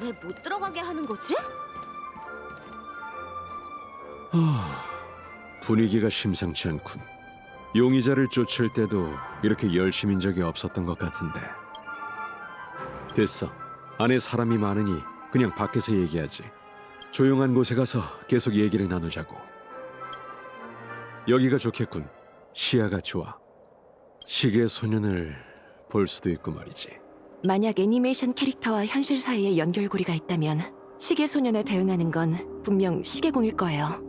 왜 못 들어가게 하는 거지? 분위기가 심상치 않군. 용의자를 쫓을 때도 이렇게 열심인 적이 없었던 것 같은데. 됐어. 안에 사람이 많으니 그냥 밖에서 얘기하지. 조용한 곳에 가서 계속 얘기를 나누자고. 여기가 좋겠군. 시야가 좋아. 시계 소년을 볼 수도 있고 말이지. 만약 애니메이션 캐릭터와 현실 사이에 연결고리가 있다면 시계소년에 대응하는 건 분명 시계공일 거예요.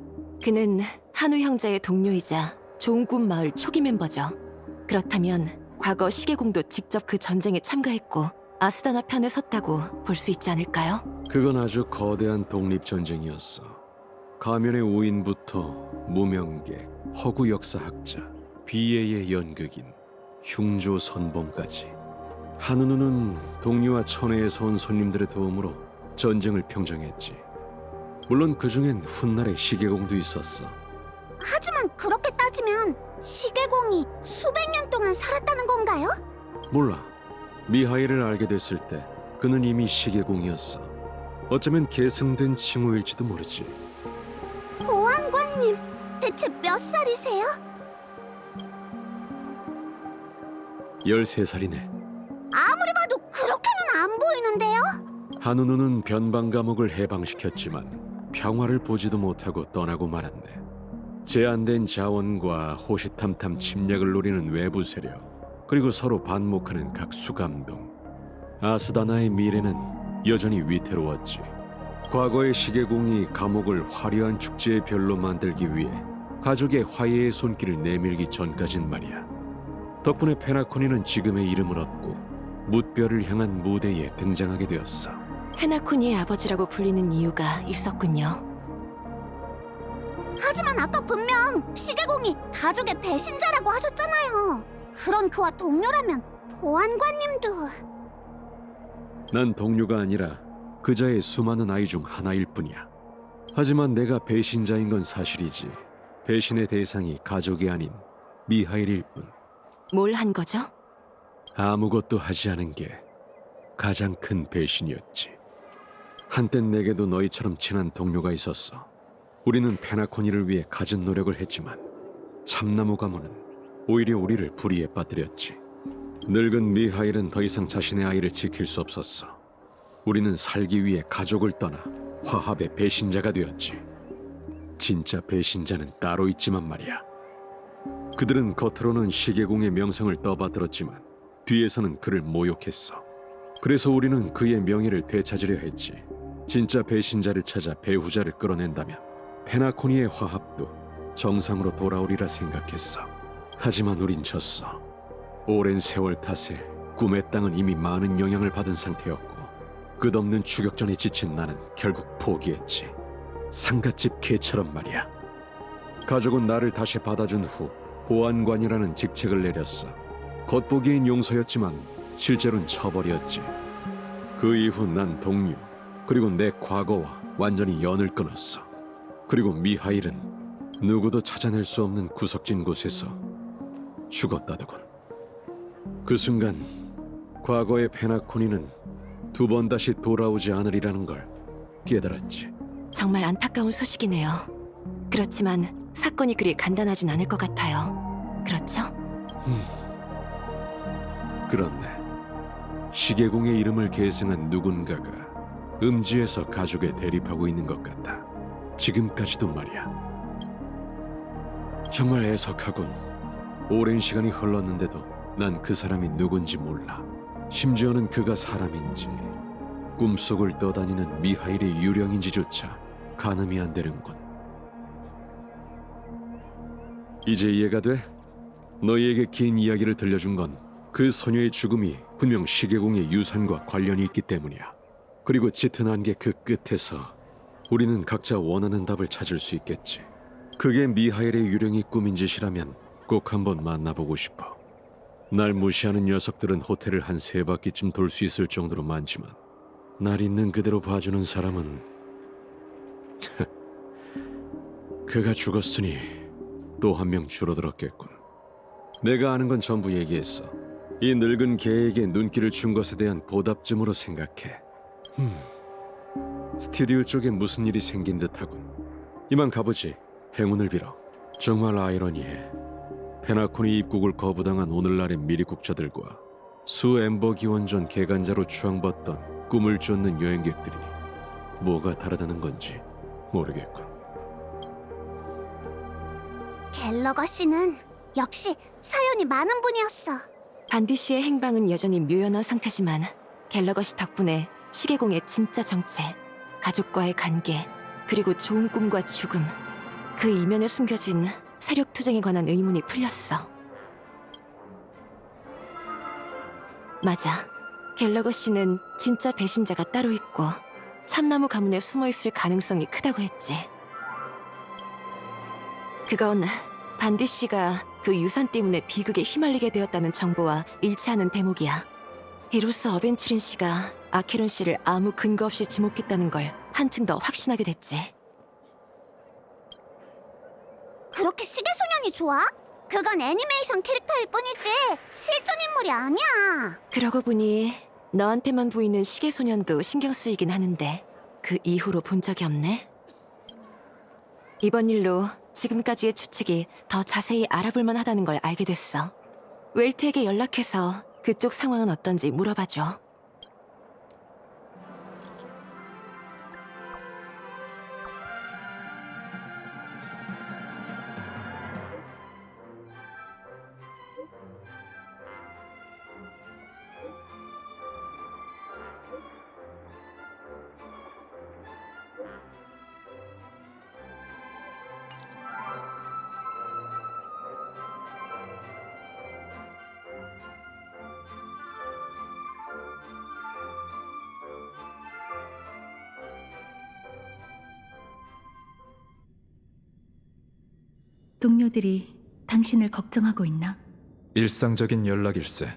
그는 한우 형제의 동료이자 좋은 꿈 마을 초기 멤버죠. 그렇다면 과거 시계공도 직접 그 전쟁에 참가했고 아스다나 편에 섰다고 볼 수 있지 않을까요? 그건 아주 거대한 독립전쟁이었어. 가면의 오인부터 무명객, 허구 역사학자, 비애의 연극인, 흉조 선봉까지. 한우누는 동리와 천혜에서 온 손님들의 도움으로 전쟁을 평정했지. 물론 그중엔 훗날의 시계공도 있었어. 하지만 그렇게 따지면 시계공이 수백 년 동안 살았다는 건가요? 몰라. 미하일을 알게 됐을 때 그는 이미 시계공이었어. 어쩌면 계승된 칭호일지도 모르지. 보안관님, 대체 몇 살이세요? 13살이네. 아무리 봐도 그렇게는 안 보이는데요? 한우누는 변방 감옥을 해방시켰지만 평화를 보지도 못하고 떠나고 말았네. 제한된 자원과 호시탐탐 침략을 노리는 외부 세력, 그리고 서로 반목하는 각 수감동. 아스다나의 미래는 여전히 위태로웠지. 과거의 시계공이 감옥을 화려한 축제의 별로 만들기 위해 가족의 화해의 손길을 내밀기 전까진 말이야. 덕분에 페나코니는 지금의 이름을 얻고 뭇별을 향한 무대에 등장하게 되었어. 헤나코니의 아버지라고 불리는 이유가 있었군요. 하지만 아까 분명 시계공이 가족의 배신자라고 하셨잖아요. 그런 그와 동료라면 보안관님도... 난 동료가 아니라 그자의 수많은 아이 중 하나일 뿐이야. 하지만 내가 배신자인 건 사실이지. 배신의 대상이 가족이 아닌 미하일일 뿐. 뭘 한 거죠? 아무것도 하지 않은 게 가장 큰 배신이었지. 한땐 내게도 너희처럼 친한 동료가 있었어. 우리는 페나코니를 위해 갖은 노력을 했지만 참나무 가문은 오히려 우리를 불의에 빠뜨렸지. 늙은 미하일은 더 이상 자신의 아이를 지킬 수 없었어. 우리는 살기 위해 가족을 떠나 화합의 배신자가 되었지. 진짜 배신자는 따로 있지만 말이야. 그들은 겉으로는 시계공의 명성을 떠받들었지만 뒤에서는 그를 모욕했어. 그래서 우리는 그의 명예를 되찾으려 했지. 진짜 배신자를 찾아 배후자를 끌어낸다면 페나코니의 화합도 정상으로 돌아오리라 생각했어. 하지만 우린 졌어. 오랜 세월 탓에 꿈의 땅은 이미 많은 영향을 받은 상태였고 끝없는 추격전에 지친 나는 결국 포기했지. 상갓집 개처럼 말이야. 가족은 나를 다시 받아준 후 보안관이라는 직책을 내렸어. 겉보기엔 용서였지만 실제로는 처벌이었지. 그 이후 난 동료 그리고 내 과거와 완전히 연을 끊었어. 그리고 미하일은 누구도 찾아낼 수 없는 구석진 곳에서 죽었다더군. 그 순간 과거의 페나코니는 두 번 다시 돌아오지 않으리라는 걸 깨달았지. 정말 안타까운 소식이네요. 그렇지만 사건이 그리 간단하진 않을 것 같아요. 그렇죠? 그렇네. 시계공의 이름을 계승한 누군가가 음지에서 가족에 대립하고 있는 것 같다. 지금까지도 말이야. 정말 애석하군. 오랜 시간이 흘렀는데도 난 그 사람이 누군지 몰라. 심지어는 그가 사람인지 꿈속을 떠다니는 미하일의 유령인지조차 가늠이 안 되는군. 이제 이해가 돼? 너희에게 긴 이야기를 들려준 건 그 소녀의 죽음이 분명 시계공의 유산과 관련이 있기 때문이야. 그리고 짙은 안개 그 끝에서 우리는 각자 원하는 답을 찾을 수 있겠지. 그게 미하일의 유령이 꾸민 짓이라면 꼭 한번 만나보고 싶어. 날 무시하는 녀석들은 호텔을 한 3바퀴쯤 돌 수 있을 정도로 많지만 날 있는 그대로 봐주는 사람은 그가 죽었으니 또 한 명 줄어들었겠군. 내가 아는 건 전부 얘기했어. 이 늙은 개에게 눈길을 준 것에 대한 보답쯤으로 생각해. 스튜디오 쪽에 무슨 일이 생긴 듯하군. 이만 가보지. 행운을 빌어. 정말 아이러니해. 페나코니 입국을 거부당한 오늘날의 미리국자들과 수 엠버 기원전 개간자로 추앙받던 꿈을 쫓는 여행객들이 뭐가 다르다는 건지 모르겠군. 갤러거 씨는 역시 사연이 많은 분이었어. 반디 씨의 행방은 여전히 묘연한 상태지만 갤러거 씨 덕분에 시계공의 진짜 정체, 가족과의 관계, 그리고 좋은 꿈과 죽음, 그 이면에 숨겨진 세력 투쟁에 관한 의문이 풀렸어. 맞아. 갤러거 씨는 진짜 배신자가 따로 있고 참나무 가문에 숨어있을 가능성이 크다고 했지. 그건 반디 씨가 그 유산 때문에 비극에 휘말리게 되었다는 정보와 일치하는 대목이야. 이로써 어벤츄린 씨가 아케론 씨를 아무 근거 없이 지목했다는 걸 한층 더 확신하게 됐지. 그렇게 시계소년이 좋아? 그건 애니메이션 캐릭터일 뿐이지 실존 인물이 아니야. 그러고 보니 너한테만 보이는 시계소년도 신경 쓰이긴 하는데 그 이후로 본 적이 없네. 이번 일로 지금까지의 추측이 더 자세히 알아볼 만하다는 걸 알게 됐어. 웰트에게 연락해서 그쪽 상황은 어떤지 물어봐줘. 동료들이 당신을 걱정하고 있나? 일상적인 연락일세.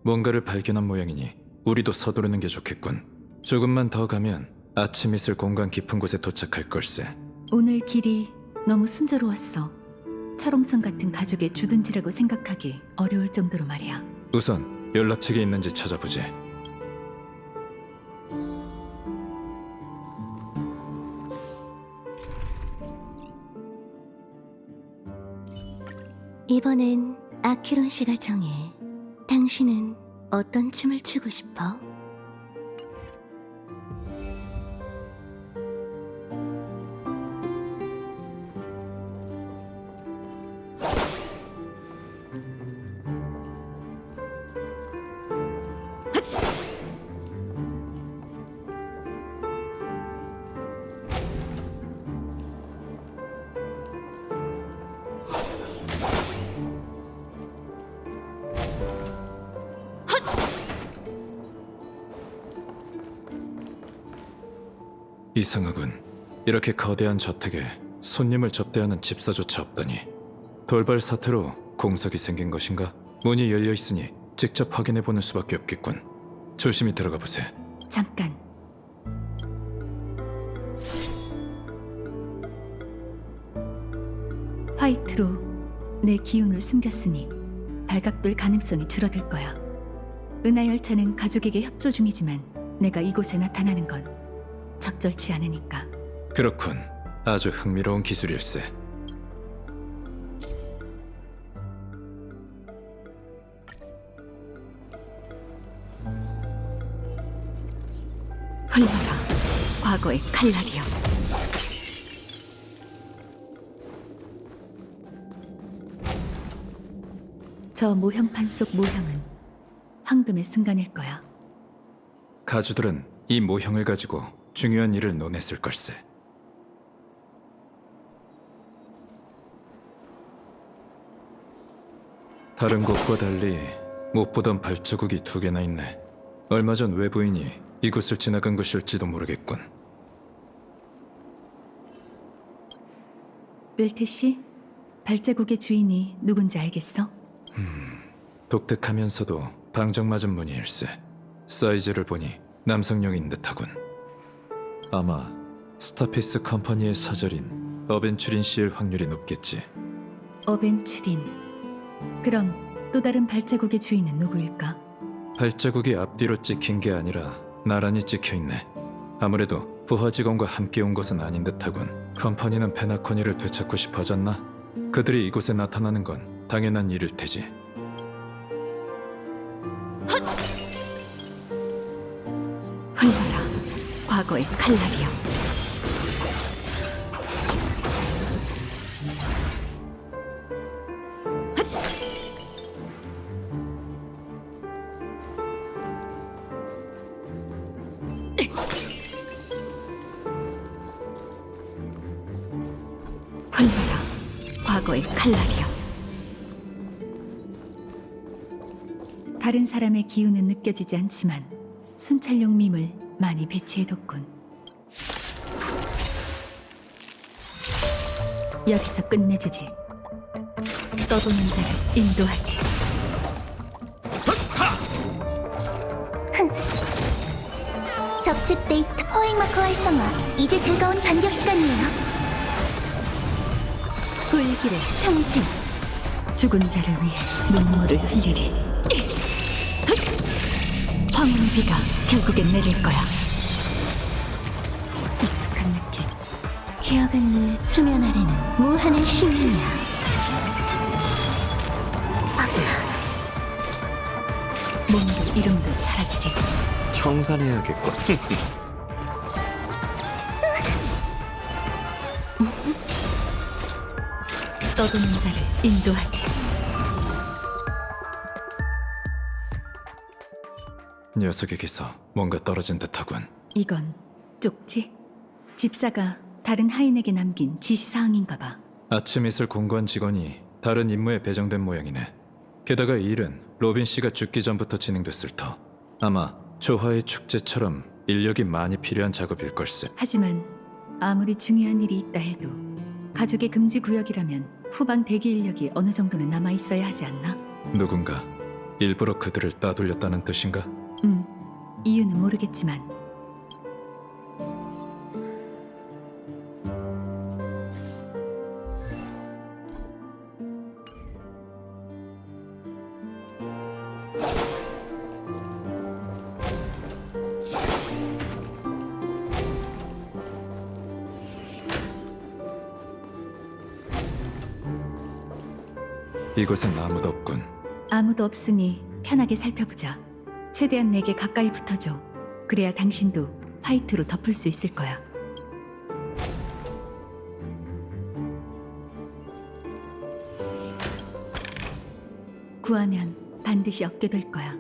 뭔가를 발견한 모양이니 우리도 서두르는 게 좋겠군. 조금만 더 가면 아침 있을 공간 깊은 곳에 도착할 걸세. 오늘 길이 너무 순조로웠어. 철옹성 같은 가족의 주둔지라고 생각하기 어려울 정도로 말이야. 우선 연락책이 있는지 찾아보지. 이번엔 아키론 씨가 정해. 당신은 어떤 춤을 추고 싶어? 이상하군. 이렇게 거대한 저택에 손님을 접대하는 집사조차 없다니. 돌발 사태로 공석이 생긴 것인가? 문이 열려 있으니 직접 확인해 보는 수밖에 없겠군. 조심히 들어가 보세. 잠깐. 화이트로 내 기운을 숨겼으니 발각될 가능성이 줄어들 거야. 은하 열차는 가족에게 협조 중이지만 내가 이곳에 나타나는 건 적절치 않으니까. 그렇군. 아주 흥미로운 기술일세. 흘러라, 과거의 칼날이여. 저 모형판 속 모형은 황금의 순간일 거야. 가주들은 이 모형을 가지고 중요한 일을 논했을 걸세. 다른 곳과 달리 못 보던 발자국이 2개나 있네. 얼마 전 외부인이 이곳을 지나간 것일지도 모르겠군. 웰트 씨, 발자국의 주인이 누군지 알겠어? 독특하면서도 방정맞은 무늬일세. 사이즈를 보니 남성용인 듯하군. 아마 스타피스 컴퍼니의 사절인 어벤츄린 씨일 확률이 높겠지. 어벤츄린. 그럼 또 다른 발자국의 주인은 누구일까? 발자국이 앞뒤로 찍힌 게 아니라 나란히 찍혀있네. 아무래도 부하 직원과 함께 온 것은 아닌 듯하군. 컴퍼니는 페나코니를 되찾고 싶어 하잖나? 그들이 이곳에 나타나는 건 당연한 일일 테지. 흘러라, 과거의 칼날이여. 흘러라, 과거의 칼날이여. 다른 사람의 기운은 느껴지지 않지만 순찰용 밈을 많이 배치해뒀군. 여기서 끝내주지. 떠도는 자를 인도하지. 적집 데이터 포획 마커 활성화. 이제 즐거운 반격 시간이에요. 불길의 상징. 죽은 자를 위해 눈물을 흘리리. 황혼의 비가 결국엔 내릴 거야. 익숙한 느낌. 기억은 늘 수면 아래는 무한의 신이야. 몸도 이름도 사라지리. 청산해야겠군. 떠도는 자를 인도하지. 녀석에게서 뭔가 떨어진 듯하군. 이건 쪽지? 집사가 다른 하인에게 남긴 지시사항인가 봐. 아침 이슬 공관 직원이 다른 임무에 배정된 모양이네. 게다가 이 일은 로빈 씨가 죽기 전부터 진행됐을 터. 아마 조화의 축제처럼 인력이 많이 필요한 작업일 걸세. 하지만 아무리 중요한 일이 있다 해도 가족의 금지 구역이라면 후방 대기 인력이 어느 정도는 남아 있어야 하지 않나? 누군가 일부러 그들을 따돌렸다는 뜻인가? 이유는 모르겠지만 이곳엔 아무도 없군. 아무도 없으니 편하게 살펴보자. 최대한 내게 가까이 붙어줘. 그래야 당신도 화이트로 덮을 수 있을 거야. 구하면 반드시 얻게 될 거야.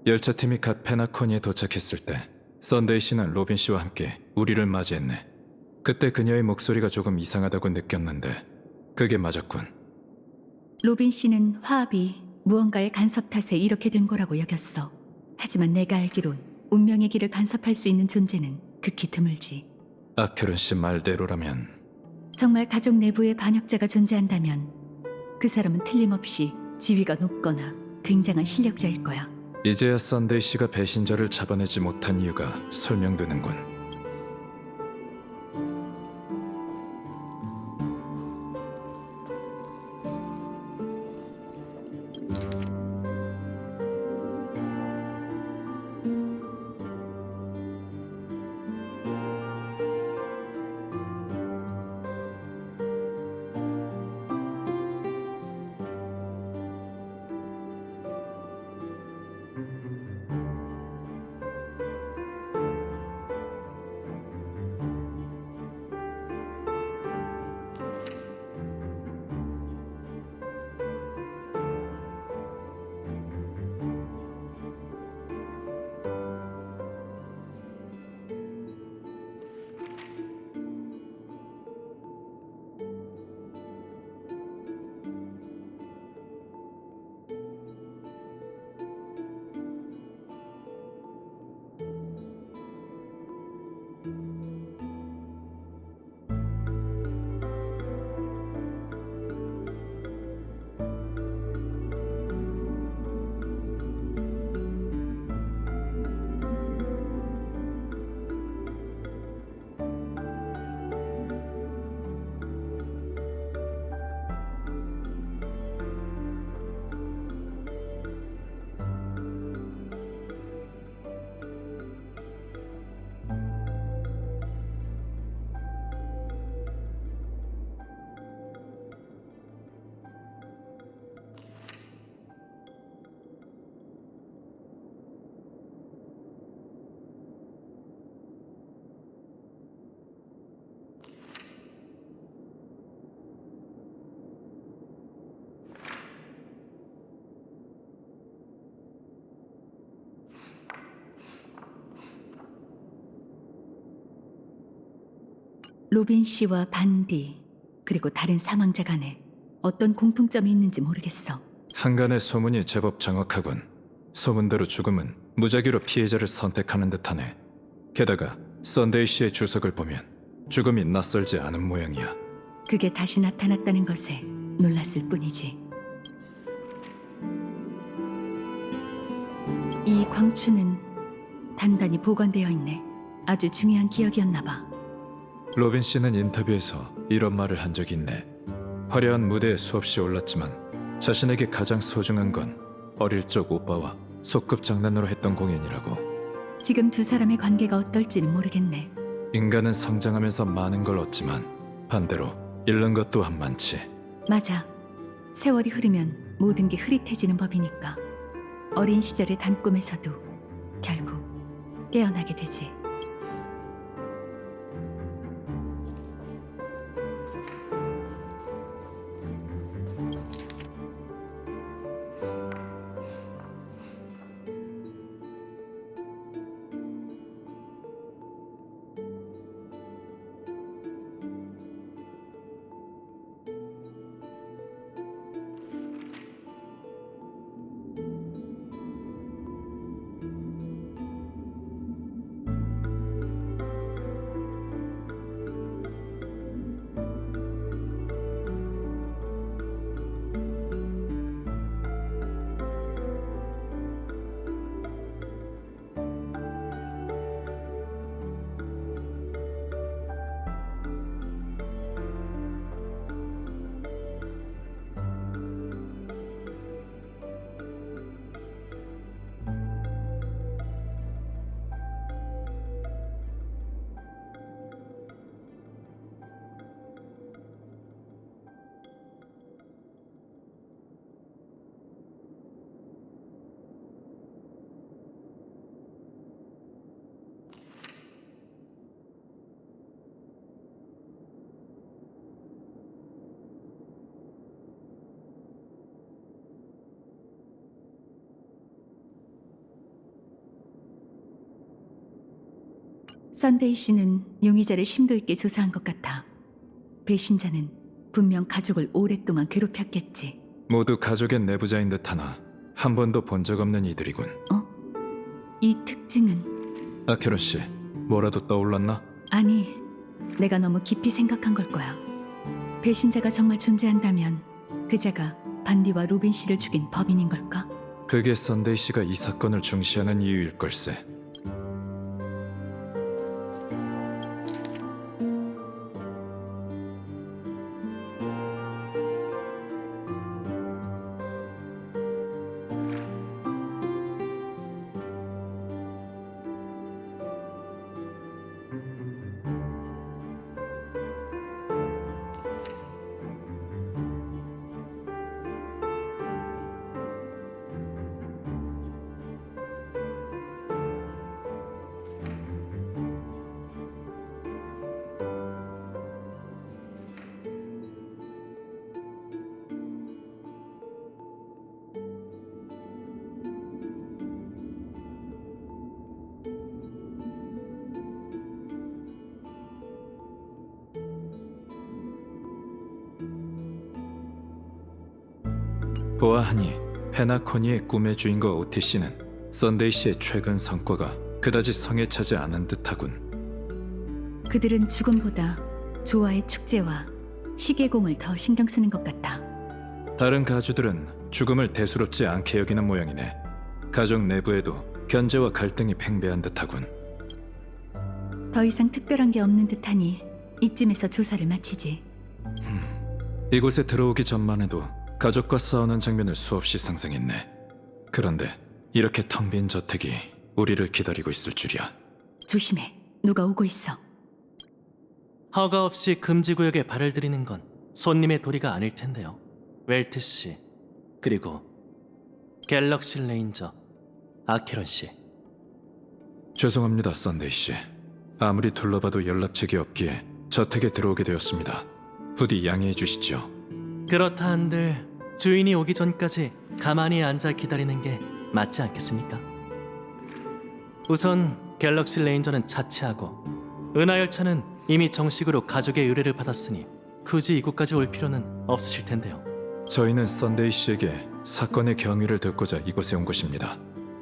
열차팀이 갓 페나코니에 도착했을 때 썬데이 씨는 로빈 씨와 함께 우리를 맞이했네. 그때 그녀의 목소리가 조금 이상하다고 느꼈는데 그게 맞았군. 로빈 씨는 화합이 무언가의 간섭 탓에 이렇게 된 거라고 여겼어. 하지만 내가 알기론 운명의 길을 간섭할 수 있는 존재는 극히 드물지. 아큐른 씨 말대로라면 정말 가족 내부에 반역자가 존재한다면 그 사람은 틀림없이 지위가 높거나 굉장한 실력자일 거야. 이제야 썬데이 씨가 배신자를 잡아내지 못한 이유가 설명되는군. 로빈 씨와 반디 그리고 다른 사망자 간에 어떤 공통점이 있는지 모르겠어. 한간의 소문이 제법 정확하군. 소문대로 죽음은 무작위로 피해자를 선택하는 듯하네. 게다가 썬데이 씨의 주석을 보면 죽음이 낯설지 않은 모양이야. 그게 다시 나타났다는 것에 놀랐을 뿐이지. 이 광추는 단단히 보관되어 있네. 아주 중요한 기억이었나 봐. 로빈 씨는 인터뷰에서 이런 말을 한 적이 있네. 화려한 무대에 수없이 올랐지만 자신에게 가장 소중한 건 어릴 적 오빠와 소꿉 장난으로 했던 공연이라고. 지금 두 사람의 관계가 어떨지는 모르겠네. 인간은 성장하면서 많은 걸 얻지만 반대로 잃는 것 또한 많지. 맞아. 세월이 흐르면 모든 게 흐릿해지는 법이니까. 어린 시절의 단꿈에서도 결국 깨어나게 되지. 썬데이 씨는 용의자를 심도 있게 조사한 것 같아. 배신자는 분명 가족을 오랫동안 괴롭혔겠지. 모두 가족의 내부자인 듯하나 한 번도 본 적 없는 이들이군. 이 특징은 아케론 씨, 뭐라도 떠올랐나? 아니, 내가 너무 깊이 생각한 걸 거야. 배신자가 정말 존재한다면 그자가 반디와 로빈 씨를 죽인 범인인 걸까? 그게 썬데이 씨가 이 사건을 중시하는 이유일 걸세. 보아하니 페나코니의 꿈의 주인공 오티 씨는 썬데이 씨의 최근 성과가 그다지 성에 차지 않은 듯하군. 그들은 죽음보다 조화의 축제와 시계공을 더 신경 쓰는 것 같아. 다른 가주들은 죽음을 대수롭지 않게 여기는 모양이네. 가족 내부에도 견제와 갈등이 팽배한 듯하군. 더 이상 특별한 게 없는 듯하니 이쯤에서 조사를 마치지. 이곳에 들어오기 전만 해도 가족과 싸우는 장면을 수없이 상상했네. 그런데 이렇게 텅 빈 저택이 우리를 기다리고 있을 줄이야. 조심해. 누가 오고 있어. 허가 없이 금지구역에 발을 들이는 건 손님의 도리가 아닐 텐데요. 웰트 씨, 그리고 갤럭시 레인저 아케론 씨. 죄송합니다, 썬데이 씨. 아무리 둘러봐도 연락책이 없기에 저택에 들어오게 되었습니다. 부디 양해해 주시죠. 그렇다 한들 주인이 오기 전까지 가만히 앉아 기다리는 게 맞지 않겠습니까? 우선 갤럭시 레인저는 차치하고 은하열차는 이미 정식으로 가족의 의뢰를 받았으니 굳이 이곳까지 올 필요는 없으실 텐데요. 저희는 썬데이 씨에게 사건의 경위를 듣고자 이곳에 온 것입니다.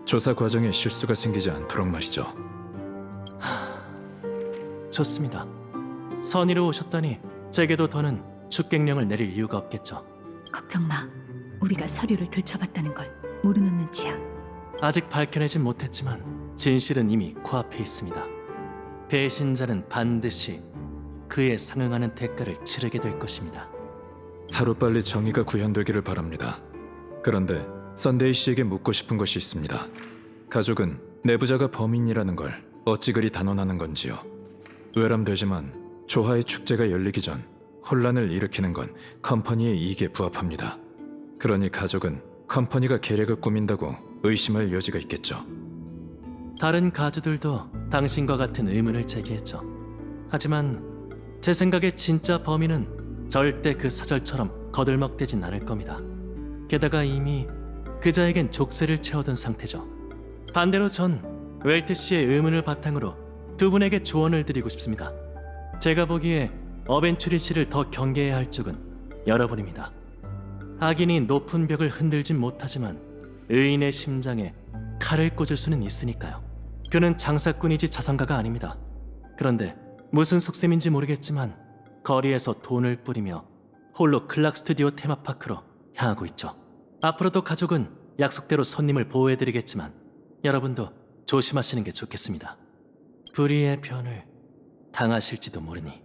조사 과정에 실수가 생기지 않도록 말이죠. 좋습니다. 선의로 오셨다니 제게도 더는 축객령을 내릴 이유가 없겠죠. 걱정 마. 우리가 서류를 들춰봤다는 걸 모르는 눈치야. 아직 밝혀내진 못했지만 진실은 이미 코앞에 있습니다. 배신자는 반드시 그에 상응하는 대가를 치르게 될 것입니다. 하루빨리 정의가 구현되기를 바랍니다. 그런데 썬데이 씨에게 묻고 싶은 것이 있습니다. 가족은 내부자가 범인이라는 걸 어찌 그리 단언하는 건지요. 외람되지만 조화의 축제가 열리기 전 혼란을 일으키는 건 컴퍼니의 이익에 부합합니다. 그러니 가족은 컴퍼니가 계략을 꾸민다고 의심할 여지가 있겠죠. 다른 가주들도 당신과 같은 의문을 제기했죠. 하지만 제 생각에 진짜 범인은 절대 그 사절처럼 거들먹대진 않을 겁니다. 게다가 이미 그자에겐 족쇄를 채워둔 상태죠. 반대로 전 웰트 씨의 의문을 바탕으로 두 분에게 조언을 드리고 싶습니다. 제가 보기에 어벤츄리 씨를 더 경계해야 할 쪽은 여러분입니다. 악인이 높은 벽을 흔들진 못하지만 의인의 심장에 칼을 꽂을 수는 있으니까요. 그는 장사꾼이지 자선가가 아닙니다. 그런데 무슨 속셈인지 모르겠지만 거리에서 돈을 뿌리며 홀로 클락 스튜디오 테마파크로 향하고 있죠. 앞으로도 가족은 약속대로 손님을 보호해드리겠지만 여러분도 조심하시는 게 좋겠습니다. 불의의 변을 당하실지도 모르니.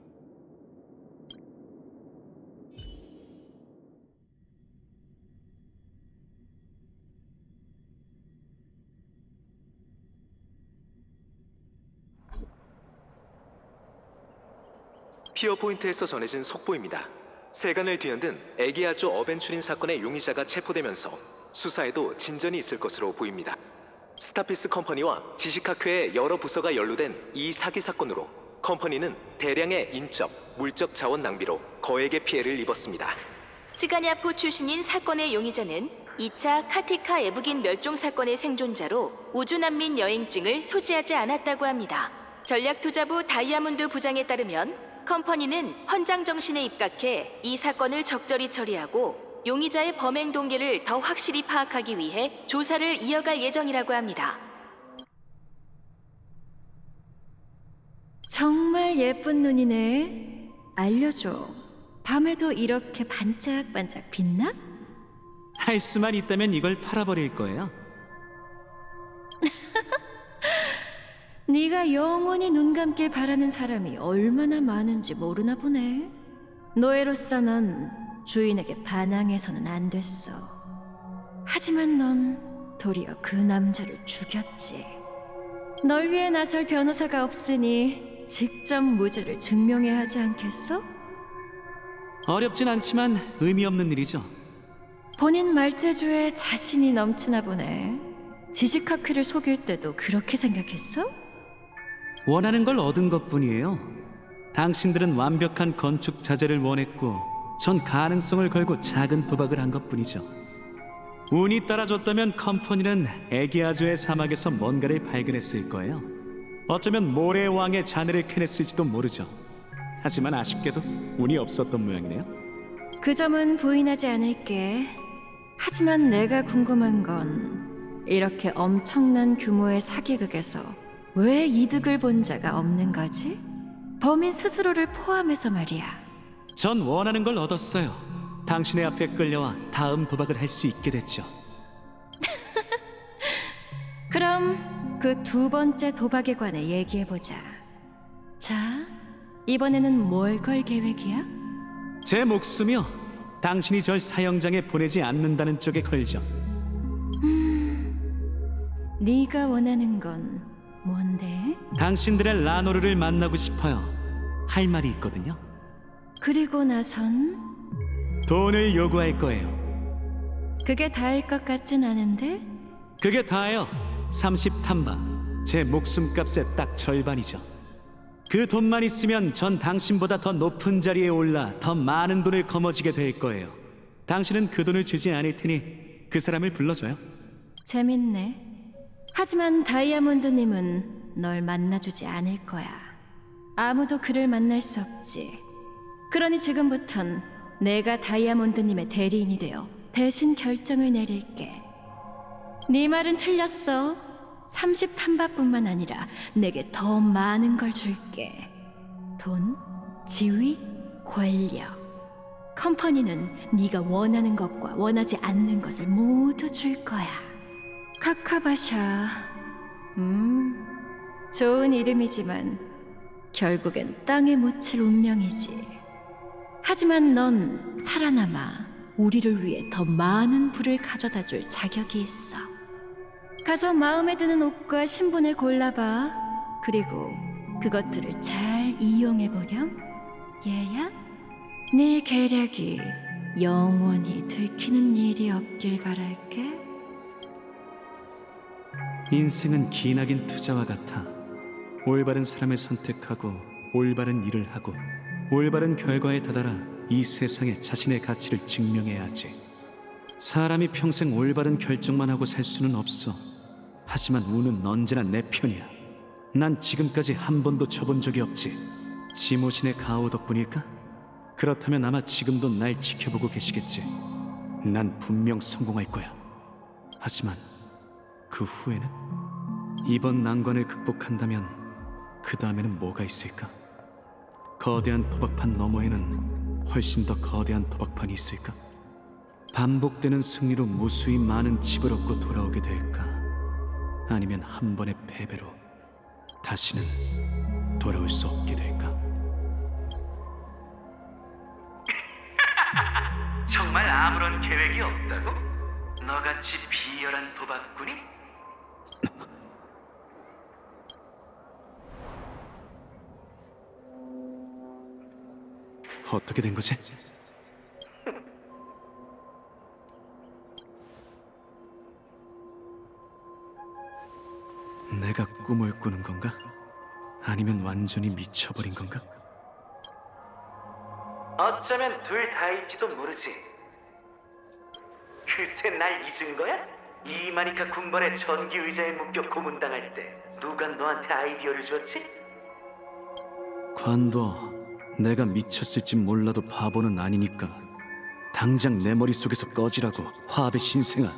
피어포인트에서 전해진 속보입니다. 세간을 뒤흔든 에기아조 어벤츄린 사건의 용의자가 체포되면서 수사에도 진전이 있을 것으로 보입니다. 스타피스 컴퍼니와 지시카크의 여러 부서가 연루된 이 사기 사건으로 컴퍼니는 대량의 인적, 물적 자원 낭비로 거액의 피해를 입었습니다. 츠가냐포 출신인 사건의 용의자는 2차 카티카 에부긴 멸종 사건의 생존자로 우주난민 여행증을 소지하지 않았다고 합니다. 전략투자부 다이아몬드 부장에 따르면 컴퍼니는 헌장 정신에 입각해 이 사건을 적절히 처리하고 용의자의 범행 동기를 더 확실히 파악하기 위해 조사를 이어갈 예정이라고 합니다. 정말 예쁜 눈이네. 알려줘. 밤에도 이렇게 반짝반짝 빛나? 할 수만 있다면 이걸 팔아버릴 거예요. 네가 영원히 눈 감길 바라는 사람이 얼마나 많은지 모르나 보네. 노예로서 넌 주인에게 반항해서는 안 됐어. 하지만 넌 도리어 그 남자를 죽였지. 널 위해 나설 변호사가 없으니 직접 무죄를 증명해야 하지 않겠어? 어렵진 않지만 의미 없는 일이죠. 본인 말재주에 자신이 넘치나 보네. 지시카크를 속일 때도 그렇게 생각했어? 원하는 걸 얻은 것뿐이에요. 당신들은 완벽한 건축 자재를 원했고 전 가능성을 걸고 작은 도박을 한 것뿐이죠. 운이 따라줬다면 컴퍼니는 에기아조의 사막에서 뭔가를 발견했을 거예요. 어쩌면 모래의 왕의 자네를 캐냈을지도 모르죠. 하지만 아쉽게도 운이 없었던 모양이네요. 그 점은 부인하지 않을게. 하지만 내가 궁금한 건 이렇게 엄청난 규모의 사기극에서 왜 이득을 본 자가 없는 거지? 범인 스스로를 포함해서 말이야. 전 원하는 걸 얻었어요. 당신의 앞에 끌려와 다음 도박을 할 수 있게 됐죠. 그럼 그 두 번째 도박에 관해 얘기해보자. 자, 이번에는 뭘 걸 계획이야? 제 목숨이요. 당신이 절 사형장에 보내지 않는다는 쪽에 걸죠. 네가 원하는 건 뭔데? 당신들의 라노르를 만나고 싶어요. 할 말이 있거든요. 그리고 나선 돈을 요구할 거예요. 그게 다일 것 같진 않은데? 그게 다예요. 30탄바. 제 목숨값의 딱 절반이죠. 그 돈만 있으면 전 당신보다 더 높은 자리에 올라 더 많은 돈을 거머쥐게 될 거예요. 당신은 그 돈을 주지 않을 테니 그 사람을 불러줘요. 재밌네. 하지만 다이아몬드님은 널 만나주지 않을 거야. 아무도 그를 만날 수 없지. 그러니 지금부턴 내가 다이아몬드님의 대리인이 되어 대신 결정을 내릴게. 네 말은 틀렸어. 30탐바뿐만 아니라 내게 더 많은 걸 줄게. 돈, 지위, 권력. 컴퍼니는 네가 원하는 것과 원하지 않는 것을 모두 줄 거야. 카카바샤. 좋은 이름이지만 결국엔 땅에 묻힐 운명이지. 하지만 넌 살아남아 우리를 위해 더 많은 부를 가져다 줄 자격이 있어. 가서 마음에 드는 옷과 신분을 골라봐. 그리고 그것들을 잘 이용해보렴. 얘야? 네 계략이 영원히 들키는 일이 없길 바랄게. 인생은 기나긴 투자와 같아. 올바른 사람을 선택하고 올바른 일을 하고 올바른 결과에 다다라 이 세상에 자신의 가치를 증명해야 하지. 사람이 평생 올바른 결정만 하고 살 수는 없어. 하지만 운은 언제나 내 편이야. 난 지금까지 한 번도 져본 적이 없지. 지모신의 가오 덕분일까? 그렇다면 아마 지금도 날 지켜보고 계시겠지. 난 분명 성공할 거야. 하지만 그 후에는? 이번 난관을 극복한다면 그 다음에는 뭐가 있을까? 거대한 도박판 너머에는 훨씬 더 거대한 도박판이 있을까? 반복되는 승리로 무수히 많은 집을 얻고 돌아오게 될까? 아니면 한 번의 패배로 다시는 돌아올 수 없게 될까? 정말 아무런 계획이 없다고? 너같이 비열한 도박꾼이? 어떻게 된 거지? 내가 꿈을 꾸는 건가? 아니면 완전히 미쳐버린 건가? 어쩌면 둘 다일지도 모르지. 그새 날 잊은 거야? 이마니카 군번의 전기 의자에 묶여 고문당할 때 누가 너한테 아이디어를 줬지? 관도 내가 미쳤을지 몰라도 바보는 아니니까 당장 내 머릿속에서 꺼지라고. 화합의 신생아.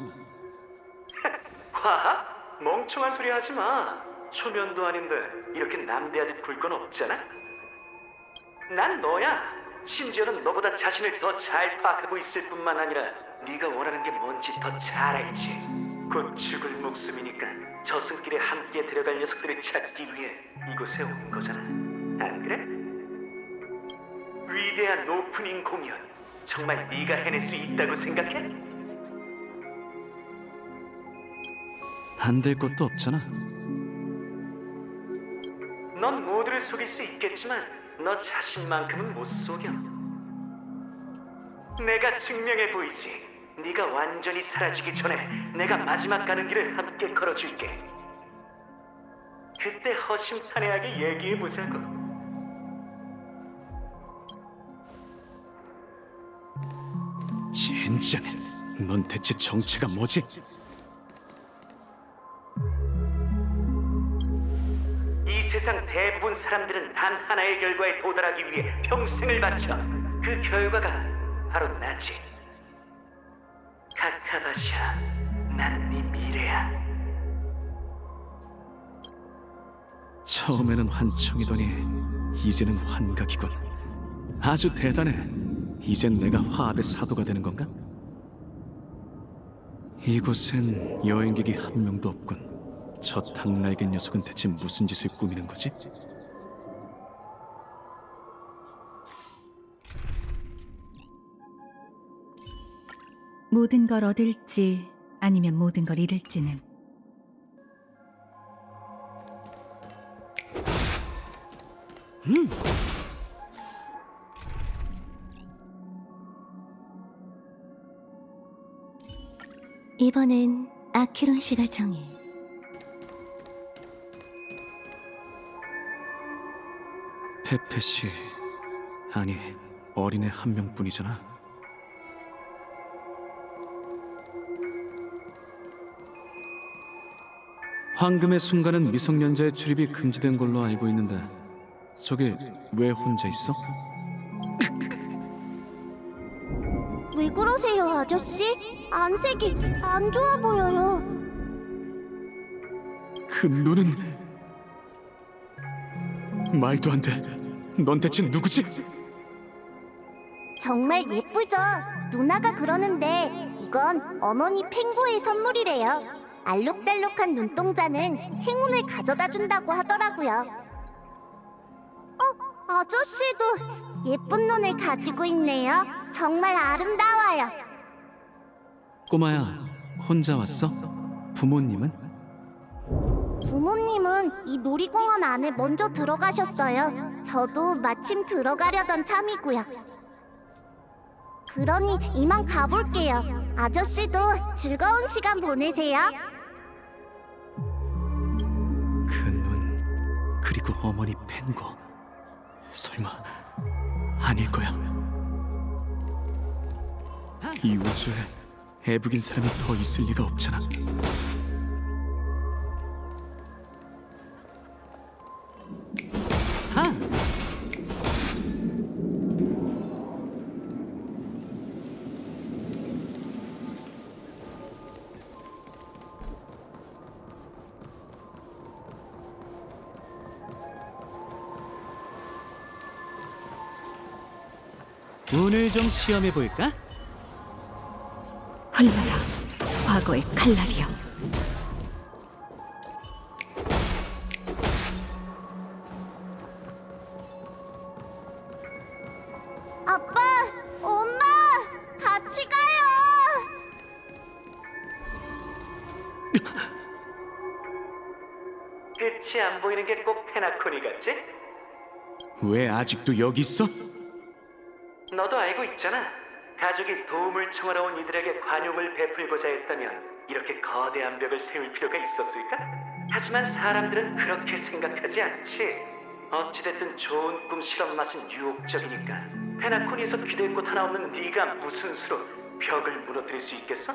화합? 멍청한 소리 하지 마. 초면도 아닌데 이렇게 남대하듯 굴 건 없잖아. 난 너야. 심지어는 너보다 자신을 더 잘 파악하고 있을 뿐만 아니라 네가 원하는 게 뭔지 더 잘 알지. 곧 죽을 목숨이니까 저승길에 함께 데려갈 녀석들을 찾기 위해 이곳에 온 거잖아. 안 그래? 위대한 오프닝 공연 정말 네가 해낼 수 있다고 생각해? 안 될 것도 없잖아. 넌 모두를 속일 수 있겠지만 너 자신만큼은 못 속여. 내가 증명해 보이지. 네가 완전히 사라지기 전에 내가 마지막 가는 길을 함께 걸어줄게. 그때 허심탄회하게 얘기해 보자고. 젠장, 넌 대체 정체가 뭐지? 이 세상 대부분 사람들은 단 하나의 결과에 도달하기 위해 평생을 바쳐. 그 결과가 바로 나지. 카카바샤, 난 네 미래야. 처음에는 환청이더니 이제는 환각이군. 아주 대단해. 이젠 내가 화합의 사도가 되는 건가? 이곳엔 여행객이 한 명도 없군. 저 닭날개 녀석은 대체 무슨 짓을 꾸미는 거지? 모든 걸 얻을지 아니면 모든 걸 잃을지는 이번엔 아키론 씨가 정해. 페페 씨, 아니 어린애 한 명뿐이잖아. 황금의 순간은 미성년자의 출입이 금지된 걸로 알고 있는데 저게 왜 혼자 있어? 왜 그러세요, 아저씨? 안색이 안 좋아 보여요. 그 눈은 말도 안 돼. 넌 대체 누구지? 정말 예쁘죠? 누나가 그러는데 이건 어머니 펭구의 선물이래요. 알록달록한 눈동자는 행운을 가져다 준다고 하더라고요. 아저씨도 예쁜 눈을 가지고 있네요. 정말 아름다워요. 꼬마야, 혼자 왔어? 부모님은? 부모님은 이 놀이공원 안에 먼저 들어가셨어요. 저도 마침 들어가려던 참이고요. 그러니 이만 가볼게요. 아저씨도 즐거운 시간 보내세요. 그 눈, 그리고 어머니 pen구. 설마 아닐 거야. 이 우주에 애북인 사람이 더 있을 리가 없잖아. 운을 좀 시험해 볼까? 흘러라, 과거의 칼날이여. 아빠, 엄마, 같이 가요. 끝이 안 보이는 게 꼭 페나코니 같지? 왜 아직도 여기 있어? 너도 알고 있잖아. 가족이 도움을 청하러 온 이들에게 관용을 베풀고자 했다면 이렇게 거대한 벽을 세울 필요가 있었을까? 하지만 사람들은 그렇게 생각하지 않지. 어찌됐든 좋은 꿈 실험 맛은 유혹적이니까. 페나코니에서 기댈 곳 하나 없는 네가 무슨 수로 벽을 무너뜨릴 수 있겠어?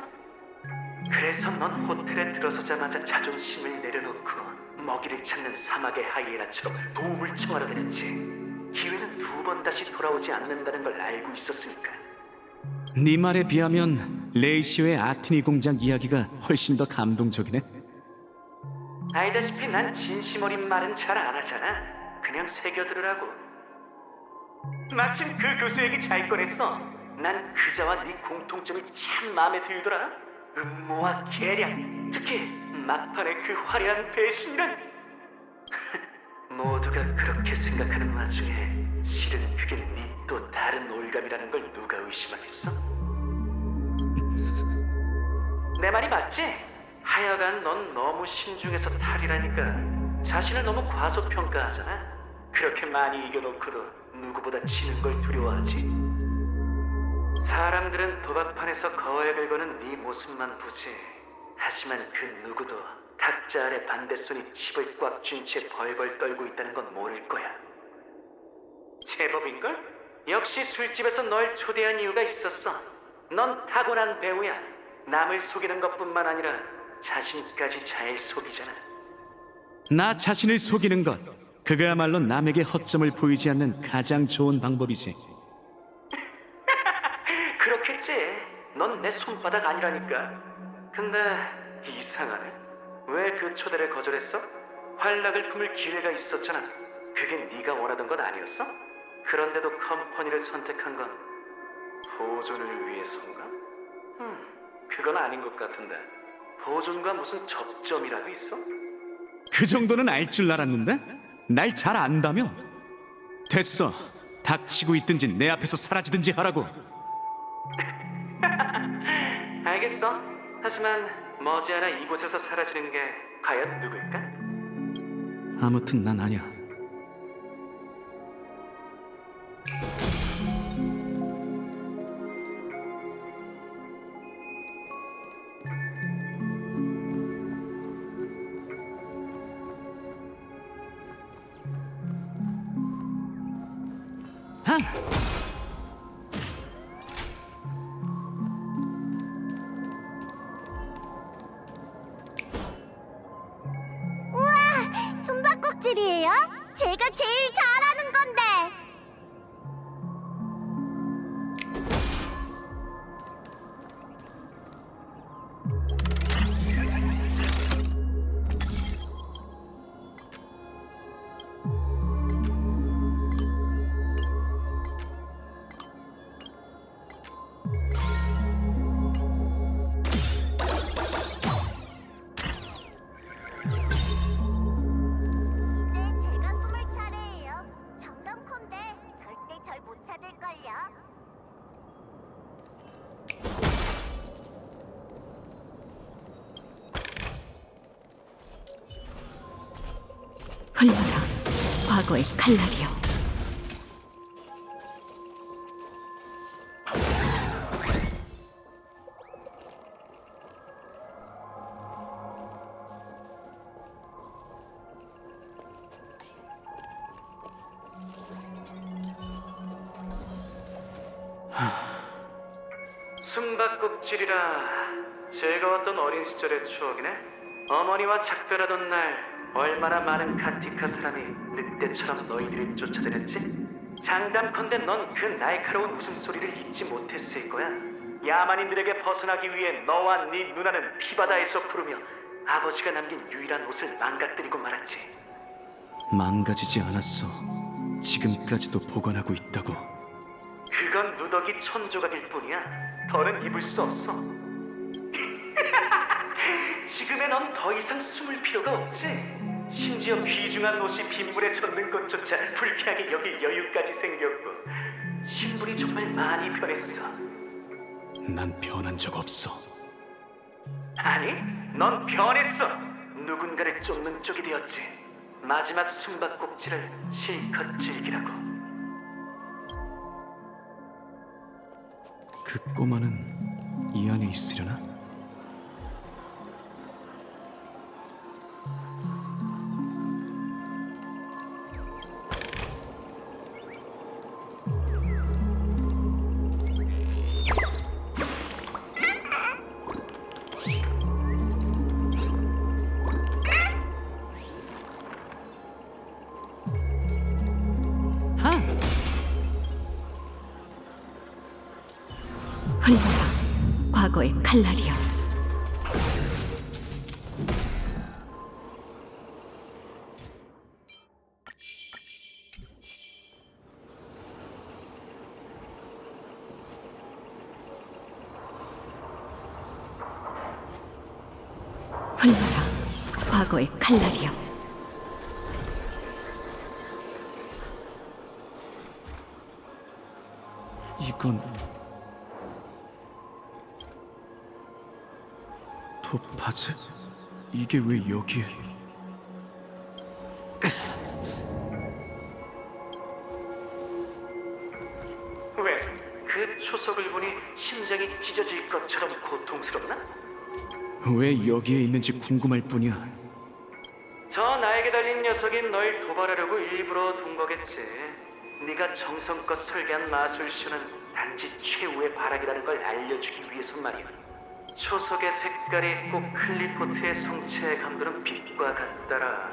그래서 넌 호텔에 들어서자마자 자존심을 내려놓고 먹이를 찾는 사막의 하이에나처럼 도움을 청하러 다녔지. 기회는 두 번 다시 돌아오지 않는다는 걸 알고 있었으니까. 네 말에 비하면 레이시오의 아티니 공장 이야기가 훨씬 더 감동적이네. 알다시피 난 진심 어린 말은 잘 안 하잖아. 그냥 새겨들으라고. 마침 그 교수 얘기 잘 꺼냈어. 난 그자와 네 공통점이 참 마음에 들더라. 음모와 계략, 특히 막판의 그 화려한 배신이란. 모두가 그렇게 생각하는 와중에 실은 그게 네 또 다른 올감이라는 걸 누가 의심하겠어? 내 말이 맞지? 하여간 넌 너무 신중해서 탈이라니까. 자신을 너무 과소평가하잖아. 그렇게 많이 이겨놓고도 누구보다 지는 걸 두려워하지. 사람들은 도박판에서 거액을 거는 네 모습만 보지. 하지만 그 누구도 탁자 아래 반대손이 칩을 꽉 쥔 채 벌벌 떨고 있다는 건 모를 거야. 제법인걸? 역시 술집에서 널 초대한 이유가 있었어. 넌 타고난 배우야. 남을 속이는 것뿐만 아니라 자신까지 잘 속이잖아. 나 자신을 속이는 것, 그거야말로 남에게 허점을 보이지 않는 가장 좋은 방법이지. 그렇겠지. 넌 내 손바닥 아니라니까. 근데 이상하네. 왜 그 초대를 거절했어? 활락을 품을 기회가 있었잖아. 그게 네가 원하던 건 아니었어? 그런데도 컴퍼니를 선택한 건 보존을 위해서인가? 그건 아닌 것 같은데. 보존과 무슨 접점이라도 있어? 그 정도는 알 줄 알았는데? 날 잘 안다며? 됐어. 닥치고 있든지 내 앞에서 사라지든지 하라고. 알겠어. 하지만 머지않아 이곳에서 사라지는 게 과연 누굴까? 아무튼 난 아니야. 숨바꼭질이에요? 제가 제일 잘하는 흘러라 과거의 칼날이여. 숨바꼭질이라 즐거웠던 어린 시절의 추억이네. 어머니와 작별하던 날 얼마나 많은 가티카 사람이 늑대처럼 너희들을 쫓아다녔지? 장담컨대 넌 그 날카로운 웃음소리를 잊지 못했을 거야. 야만인들에게 벗어나기 위해 너와 네 누나는 피바다에서 부르며 아버지가 남긴 유일한 옷을 망가뜨리고 말았지. 망가지지 않았어. 지금까지도 보관하고 있다고. 그건 누더기 천조각일 뿐이야. 더는 입을 수 없어. 지금의 넌 더 이상 숨을 필요가 없지. 심지어 귀중한 옷이 빗물에 젖는 것조차 불쾌하게 여길 여유까지 생겼고 신분이 정말 많이 변했어. 난 변한 적 없어. 아니, 넌 변했어. 누군가를 쫓는 쪽이 되었지. 마지막 숨바꼭질을 실컷 즐기라고. 그 꼬마는 이 안에 있으려나? 흘러라 과거의 칼날이여. 흘러라 과거의 칼날이여. 이건 토파즈? 이게 왜 여기에? 왜? 그 초석을 보니 심장이 찢어질 것처럼 고통스럽나? 왜 여기에 있는지 궁금할 뿐이야. 저 날개 달린 녀석이 널 도발하려고 일부러 둔 거겠지. 네가 정성껏 설계한 마술쇼는 단지 최후의 바락이라는 걸 알려주기 위해서 말이야. 초석의 색깔이 꼭 클리포트의 성체에 감도는 빛과 같더라.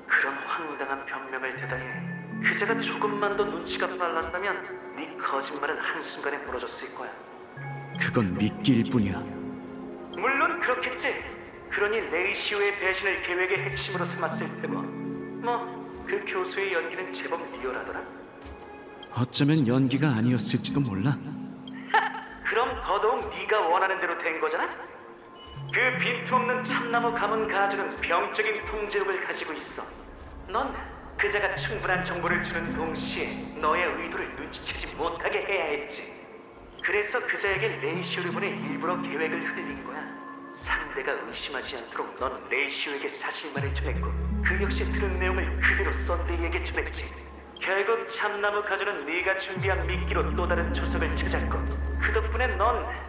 그런 황당한 변명을 대다니. 그제가 조금만 더 눈치가 빨랐다면 네 거짓말은 한순간에 무너졌을 거야. 그건 미끼일 뿐이야. 물론 그렇겠지. 그러니 레이시오의 배신을 계획의 핵심으로 삼았을 테고. 뭐 그 교수의 연기는 제법 리얼하더라. 어쩌면 연기가 아니었을지도 몰라. 그럼 더더욱 네가 원하는 대로 된 거잖아? 그 빈틈없는 참나무 가문 가주는 병적인 통제력을 가지고 있어. 넌 그자가 충분한 정보를 주는 동시에 너의 의도를 눈치채지 못하게 해야 했지. 그래서 그자에게 레이시오를 보내 일부러 계획을 흘린 거야. 상대가 의심하지 않도록 넌 레이시오에게 사실만을 전했고 그 역시 들은 내용을 그대로 썬데이에게 전했지. 결국 참나무 가주는 네가 준비한 미끼로 또 다른 초석을 찾았고 그 덕분에 넌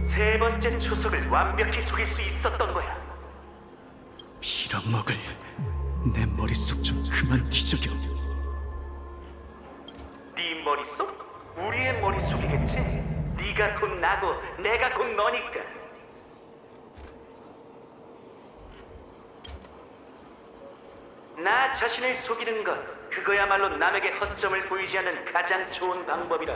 세 번째 초석을 완벽히 속일 수 있었던 거야. 빌어먹을. 내 머릿속 좀 그만 뒤적여. 네 머릿속? 우리의 머릿속이겠지? 네가 곧 나고 내가 곧 너니까. 나 자신을 속이는 것, 그거야말로 남에게 허점을 보이지 않는 가장 좋은 방법이라.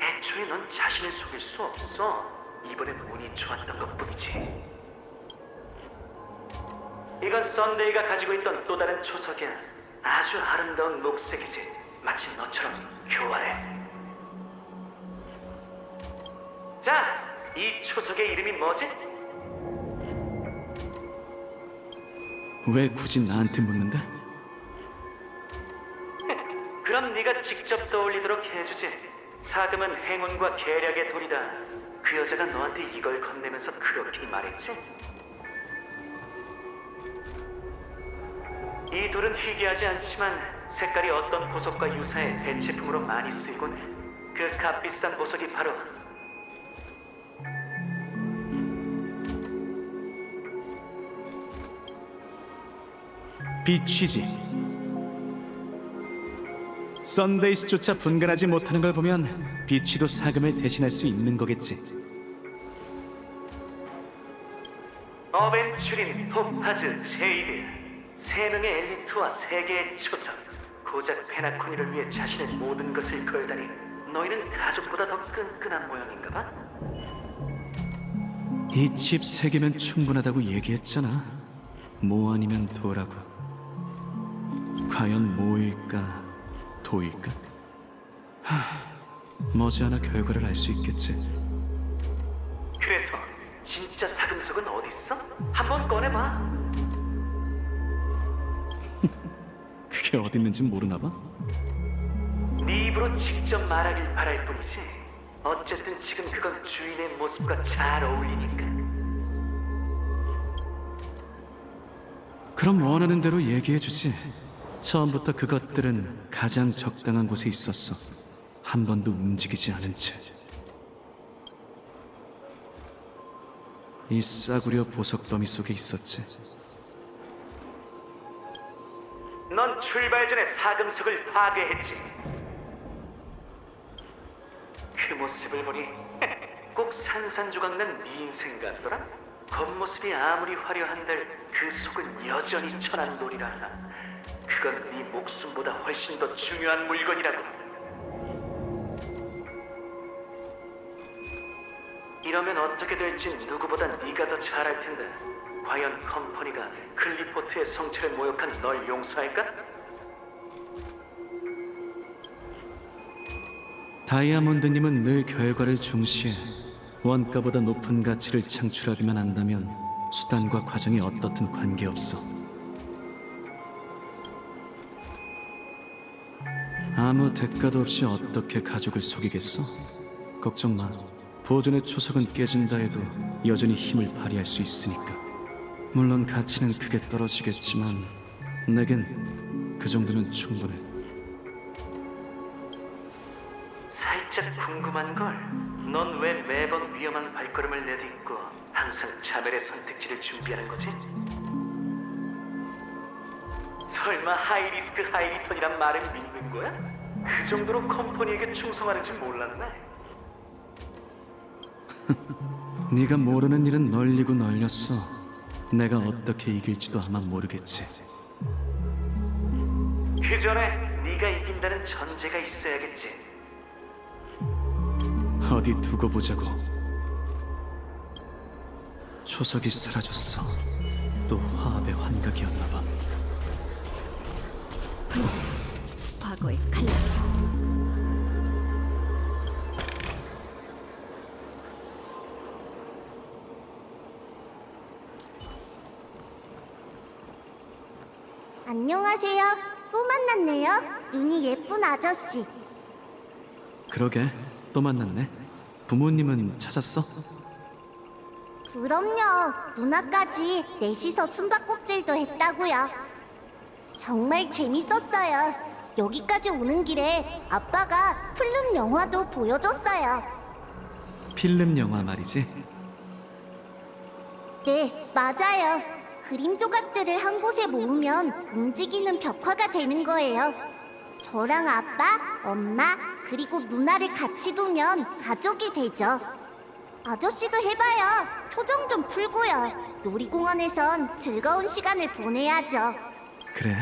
애초에 넌 자신을 속일 수 없어. 이번엔 운이 좋았던 것뿐이지. 이건 썬데이가 가지고 있던 또 다른 초석이야. 아주 아름다운 녹색이지. 마치 너처럼 교활해. 자, 이 초석의 이름이 뭐지? 왜 굳이 나한테 묻는데? 그럼 네가 직접 떠올리도록 해주지. 사금은 행운과 계략의 돌이다. 그 여자가 너한테 이걸 건네면서 그렇게 말했지? 이 돌은 희귀하지 않지만 색깔이 어떤 보석과 유사해 대체품으로 많이 쓰이곤 해. 그 값비싼 보석이 바로 빛이지. 썬데이스조차 분간하지 못하는 걸 보면 빛이도 사금을 대신할 수 있는 거겠지. 어벤츄린, 토파즈, 제이드 세 명의 엘리트와 세 개의 초석 고작 페나코니를 위해 자신의 모든 것을 걸다니 너희는 가족보다 더 끈끈한 모양인가 봐? 이 칩 3개면 충분하다고 얘기했잖아. 뭐 아니면 도라고. 과연 뭐일까, 도일까? 머지않아 결과를 알 수 있겠지. 그래서 진짜 사금속은 어딨어? 한번 꺼내봐. 그게 어딨는지 모르나 봐? 네 입으로 직접 말하길 바랄 뿐이지. 어쨌든 지금 그건 주인의 모습과 잘 어울리니까. 그럼 원하는 대로 얘기해주지. 처음부터 그것들은 가장 적당한 곳에 있었어. 한 번도 움직이지 않은 채. 이 싸구려 보석 더미 속에 있었지. 넌 출발 전에 사금속을 파괴했지. 그 모습을 보니 꼭 산산조각난 네 인생 같더라. 겉모습이 아무리 화려한들 그 속은 여전히 천한 돌이라. 그건 네 목숨보다 훨씬 더 중요한 물건이라고. 이러면 어떻게 될지 누구보다 네가 더 잘 알 텐데. 과연 컴퍼니가 클리포트의 성체를 모욕한 널 용서할까? 다이아몬드님은 늘 결과를 중시해. 원가보다 높은 가치를 창출하기만 한다면 수단과 과정이 어떻든 관계없어. 아무 대가도 없이 어떻게 가족을 속이겠어? 걱정 마. 보존의 초석은 깨진다 해도 여전히 힘을 발휘할 수 있으니까. 물론 가치는 크게 떨어지겠지만 내겐 그 정도는 충분해. 살짝 궁금한 걸. 넌 왜 매번 위험한 발걸음을 내딛고 항상 자멸의 선택지를 준비하는 거지? 설마 하이리스크 하이리턴이란 말을 믿는 거야? 그 정도로 컴퍼니에게 충성하는지 몰랐네. 네가 모르는 일은 널리고 널렸어. 내가 어떻게 이길지도 아마 모르겠지. 그 전에 네가 이긴다는 전제가 있어야겠지. 어디 두고 보자고. 초석이 사라졌어. 또 화합의 환각이었나 봐. 과거의 칼날. 안녕하세요. 또 만났네요. 눈이 예쁜 아저씨. 그러게, 또 만났네. 부모님은 찾았어? 그럼요. 누나까지 넷이서 숨바꼭질도 했다고요. 정말 재밌었어요. 여기까지 오는 길에 아빠가 필름 영화도 보여줬어요. 필름 영화 말이지? 네, 맞아요. 그림 조각들을 한 곳에 모으면 움직이는 벽화가 되는 거예요. 저랑 아빠, 엄마, 그리고 누나를 같이 두면 가족이 되죠. 아저씨도 해봐요. 표정 좀 풀고요. 놀이공원에선 즐거운 시간을 보내야죠. 그래.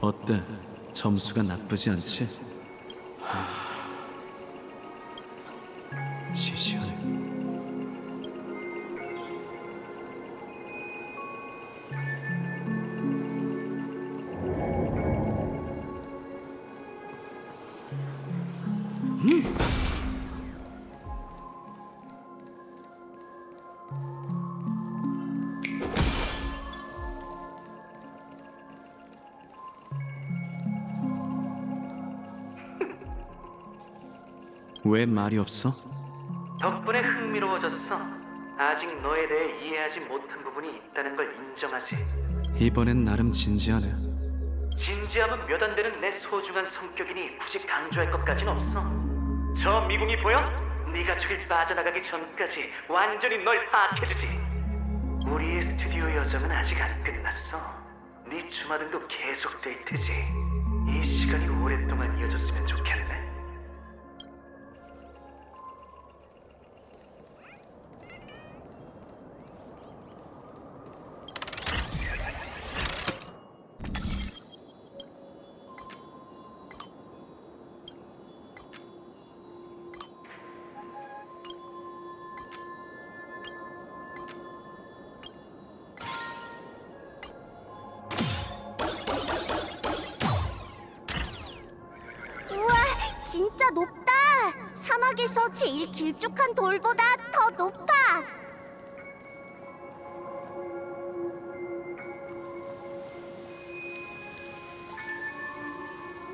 어때? 점수가 나쁘지 않지? 시시하네. 왜 말이 없어? 덕분에 흥미로워졌어. 아직 너에 대해 이해하지 못한 부분이 있다는 걸 인정하지. 이번엔 나름 진지하네. 진지하면 몇 안 되는 내 소중한 성격이니 굳이 강조할 것까진 없어. 저 미궁이 보여? 네가 저길 빠져나가기 전까지 완전히 널 파악해주지. 우리의 스튜디오 여정은 아직 안 끝났어. 네 주마등도 계속될 테지. 이 시간이 오랫동안 이어졌으면 좋겠네. 우와, 진짜 높다. 사막에서 제일 길쭉한 돌보다 더 높아.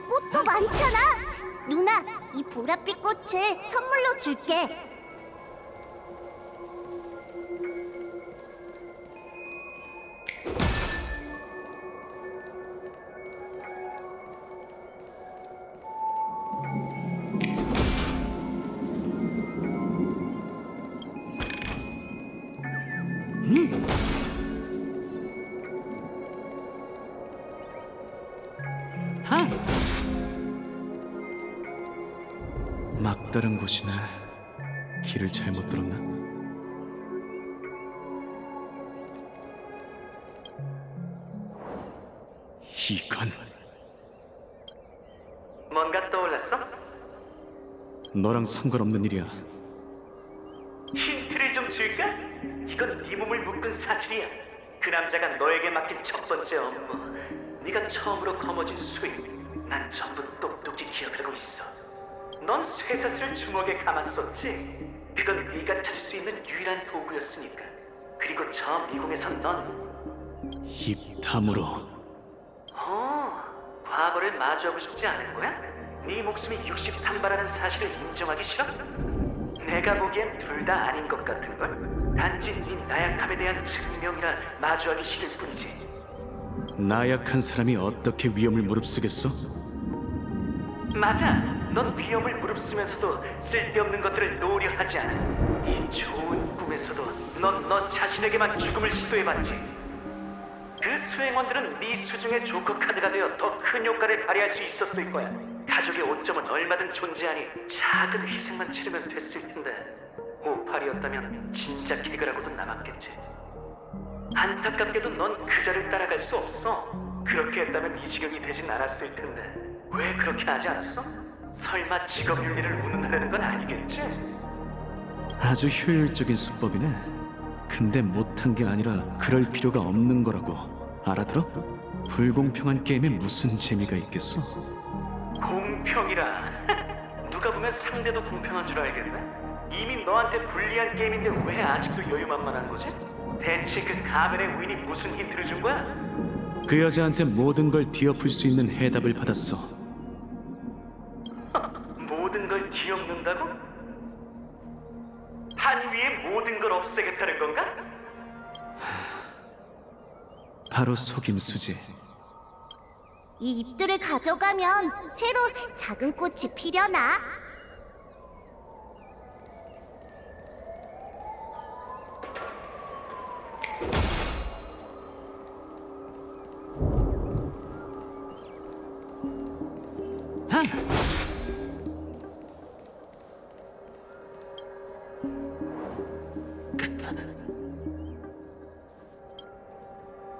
꽃도 많잖아. 누나, 이 보랏빛 꽃을 선물로 줄게. 막다른 곳이네. 길을 잘못 들었나? 이건 뭔가 떠올랐어? 너랑 상관없는 일이야. 힌트를 좀 줄까? 이건 네 몸을 묶은 사실이야. 그 남자가 너에게 맡긴 첫 번째 업무. 네가 처음으로 거머쥔 수익. 난 전부 똑똑히 기억하고 있어. 넌 쇠사슬을 주먹에 감았었지. 그건 네가 찾을 수 있는 유일한 도구였으니까. 그리고 저 미궁에선 넌 입 다물어. 과거를 마주하고 싶지 않은 거야? 네 목숨이 63바라는 사실을 인정하기 싫어? 내가 보기엔 둘 다 아닌 것 같은걸? 단지 네 나약함에 대한 증명이라 마주하기 싫을 뿐이지. 나약한 사람이 어떻게 위험을 무릅쓰겠어? 맞아. 넌 위험을 무릅쓰면서도 쓸데없는 것들을 노려하지 않아. 이 좋은 꿈에서도 넌 너 자신에게만 죽음을 시도해봤지. 그 수행원들은 네 수중의 조커 카드가 되어 더 큰 효과를 발휘할 수 있었을 거야. 가족의 오점은 얼마든 존재하니 작은 희생만 치르면 됐을 텐데 오팔이었다면 진작 해결하고도 남았겠지. 안타깝게도 넌 그자를 따라갈 수 없어. 그렇게 했다면 이 지경이 되진 않았을 텐데 왜 그렇게 하지 않았어? 설마 직업 윤리를 운운하려는 건 아니겠지? 아주 효율적인 수법이네. 근데 못한 게 아니라 그럴 필요가 없는 거라고. 알아들어? 불공평한 게임에 무슨 재미가 있겠어? 공평이라. 누가 보면 상대도 공평한 줄 알겠네. 이미 너한테 불리한 게임인데 왜 아직도 여유만만한 거지? 대체 그 가면의 우인이 무슨 힌트를 준 거야? 그 여자한테 모든 걸 뒤엎을 수 있는 해답을 받았어. 모든 걸 뒤엎는다고? 한 위에 모든 걸 없애겠다는 건가? 바로 속임수지. 이 잎들을 가져가면 새로 작은 꽃이 피려나?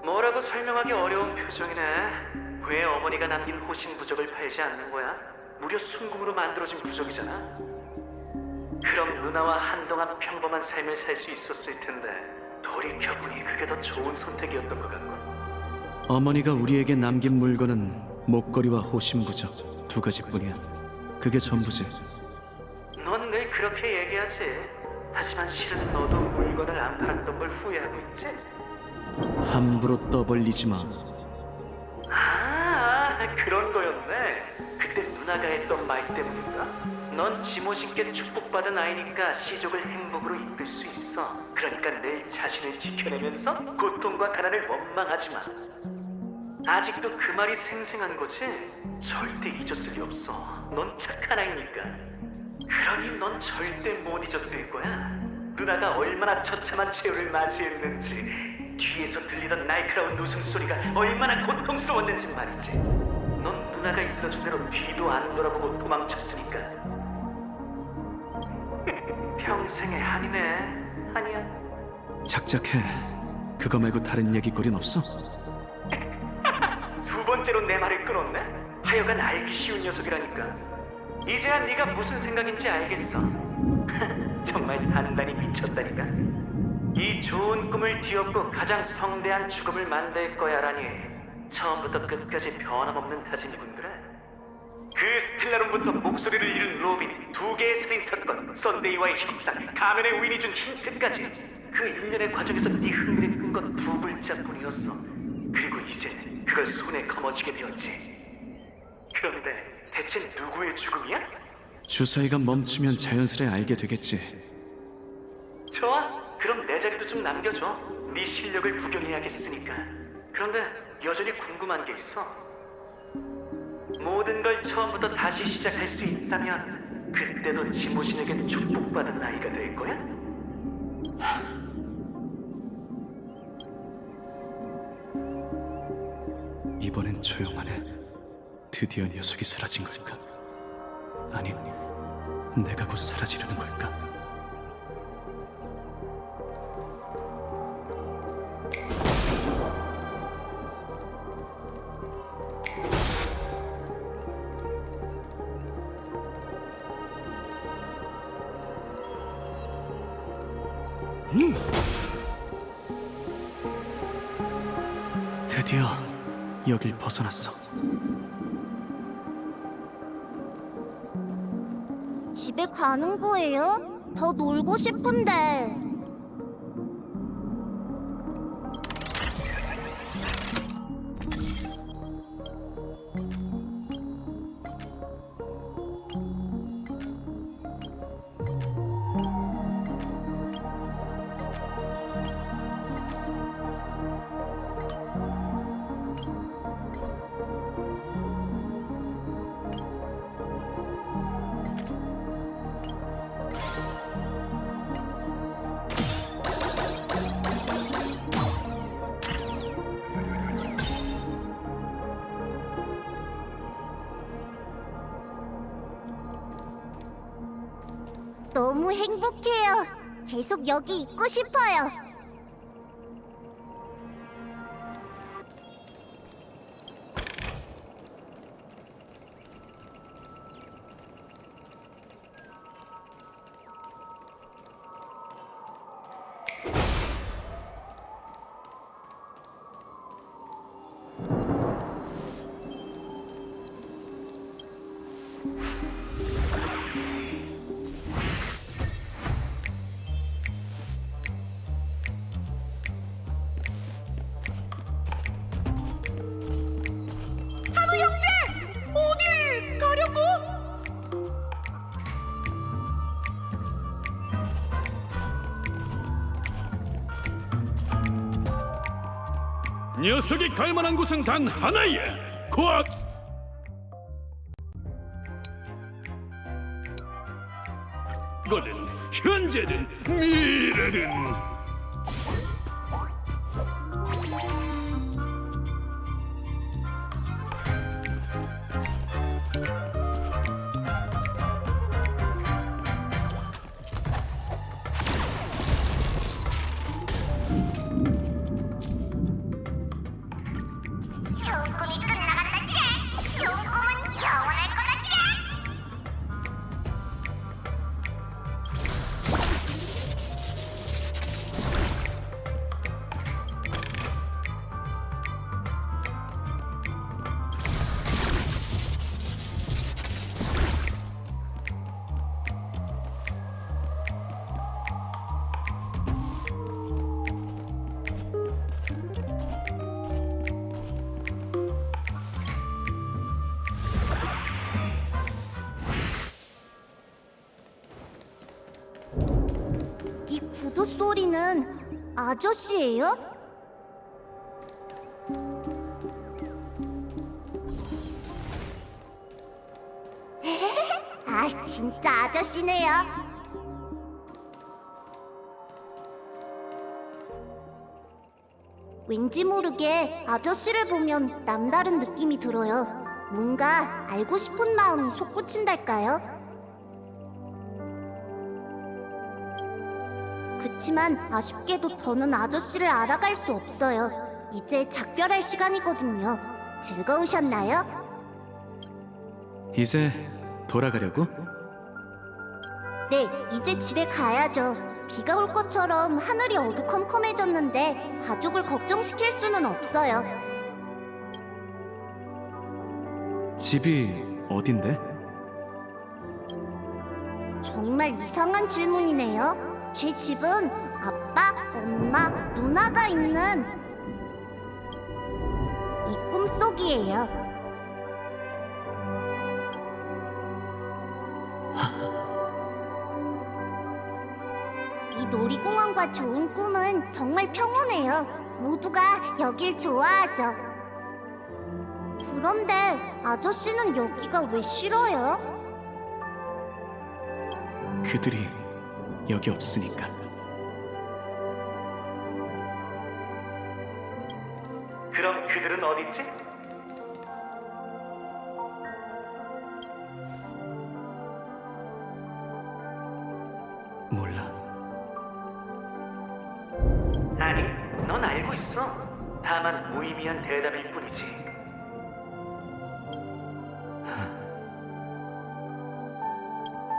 뭐라고 설명하기 어려운 표정이네. 왜 어머니가 남긴 호신 부적을 팔지 않는 거야? 무려 순금으로 만들어진 부적이잖아. 그럼 누나와 한동안 평범한 삶을 살 수 있었을 텐데 돌이켜보니 그게 더 좋은 선택이었던 것 같군. 어머니가 우리에게 남긴 물건은 목걸이와 호신부적 2가지뿐이야. 그게 전부지. 넌 늘 그렇게 얘기하지. 하지만 실은 너도 물건을 안 팔았던 걸 후회하고 있지? 함부로 떠벌리지 마. 그런 거였네. 그때 누나가 했던 말 때문인가? 넌 지모신께 축복받은 아이니까 시족을 행복으로 이끌 수 있어. 그러니까 늘 자신을 지켜내면서 고통과 가난을 원망하지 마. 아직도 그 말이 생생한 거지? 절대 잊었을 리 없어. 넌 착한 아이니까. 그러니 넌 절대 못 잊었을 거야. 누나가 얼마나 처참한 최후를 맞이했는지, 뒤에서 들리던 날카로운 웃음소리가 얼마나 고통스러웠는지 말이지. 넌 누나가 일러준 대로 뒤도 안 돌아보고 도망쳤으니까. 평생의 한이네. 아니야. 작작해. 그거 말고 다른 얘기거리는 없어? 두 번째로 내 말을 끊었네? 하여간 알기 쉬운 녀석이라니까. 이제야 네가 무슨 생각인지 알겠어. 정말 단단히 미쳤다니까. 이 좋은 꿈을 뒤엎고 가장 성대한 죽음을 만들 거야라니 처음부터 끝까지 변함없는 다짐이군. 그래? 그 스텔라론부터 목소리를 잃은 로빈, 2개의 살인 사건, 썬데이와의 협상, 가면의 우인이 준 힌트까지 그 일련의 과정에서 네 흥미를 끈 건 2글자뿐이었어. 그리고 이제 그걸 손에 거머쥐게 되었지. 그런데 대체 누구의 죽음이야? 주사위가 멈추면 자연스레 알게 되겠지. 좋아. 그럼 내 자리도 좀 남겨줘. 네 실력을 구경해야겠으니까. 그런데 여전히 궁금한 게 있어. 모든 걸 처음부터 다시 시작할 수 있다면 그때도 지모신에게 축복받은 나이가 될 거야? 이번엔 조용하네. 드디어 녀석이 사라진 걸까? 아니, 내가 곧 사라지려는 걸까? 드디어 여길 벗어났어. 집에 가는 거예요? 더 놀고 싶은데. 너무 행복해요. 계속 여기 있고 싶어요. 녀석이 갈 만한 곳은 단 하나야. 과학. 거든 현재든 미래든. 꿈이 끝나간다. 아저씨예요? 아, 진짜 아저씨네요. 왠지 모르게 아저씨를 보면 남다른 느낌이 들어요. 뭔가 알고 싶은 마음이 솟구친달까요? 그치만 아쉽게도 더는 아저씨를 알아갈 수 없어요. 이제 작별할 시간이거든요. 즐거우셨나요? 이제 돌아가려고? 네, 이제 집에 가야죠. 비가 올 것처럼 하늘이 어두컴컴해졌는데 가족을 걱정시킬 수는 없어요. 집이 어딘데? 정말 이상한 질문이네요. 제 집은 아빠, 엄마, 누나가 있는 이 꿈속이에요. 이 놀이공원과 좋은 꿈은 정말 평온해요. 모두가 여길 좋아하죠. 그런데 아저씨는 여기가 왜 싫어요? 그들이 여기 없으니까. 그럼 그들은 어딨지? 몰라. 아니, 넌 알고 있어. 다만 무의미한 대답일 뿐이지.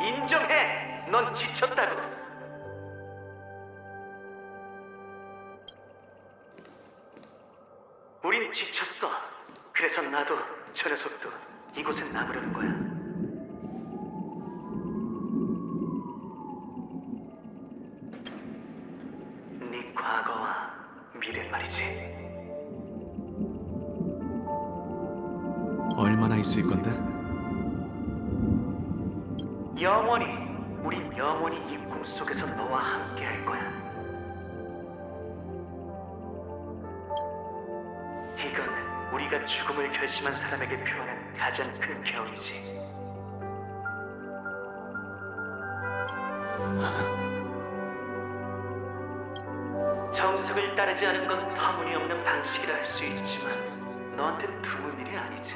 인정해! 넌 지쳤다고! 우린 지쳤어. 그래서 나도 저 녀석도 이곳에 남으려는 거야. 네 과거와 미래 말이지. 얼마나 있을 건데? 영원히, 우린 영원히 이 꿈속에서 너와 함께 할 거야. 이건 우리가 죽음을 결심한 사람에게 표하는 가장 큰 경이지. 정석을 따르지 않은 건 터무니없는 방식이라 할 수 있지만 너한텐 드문 일이 아니지.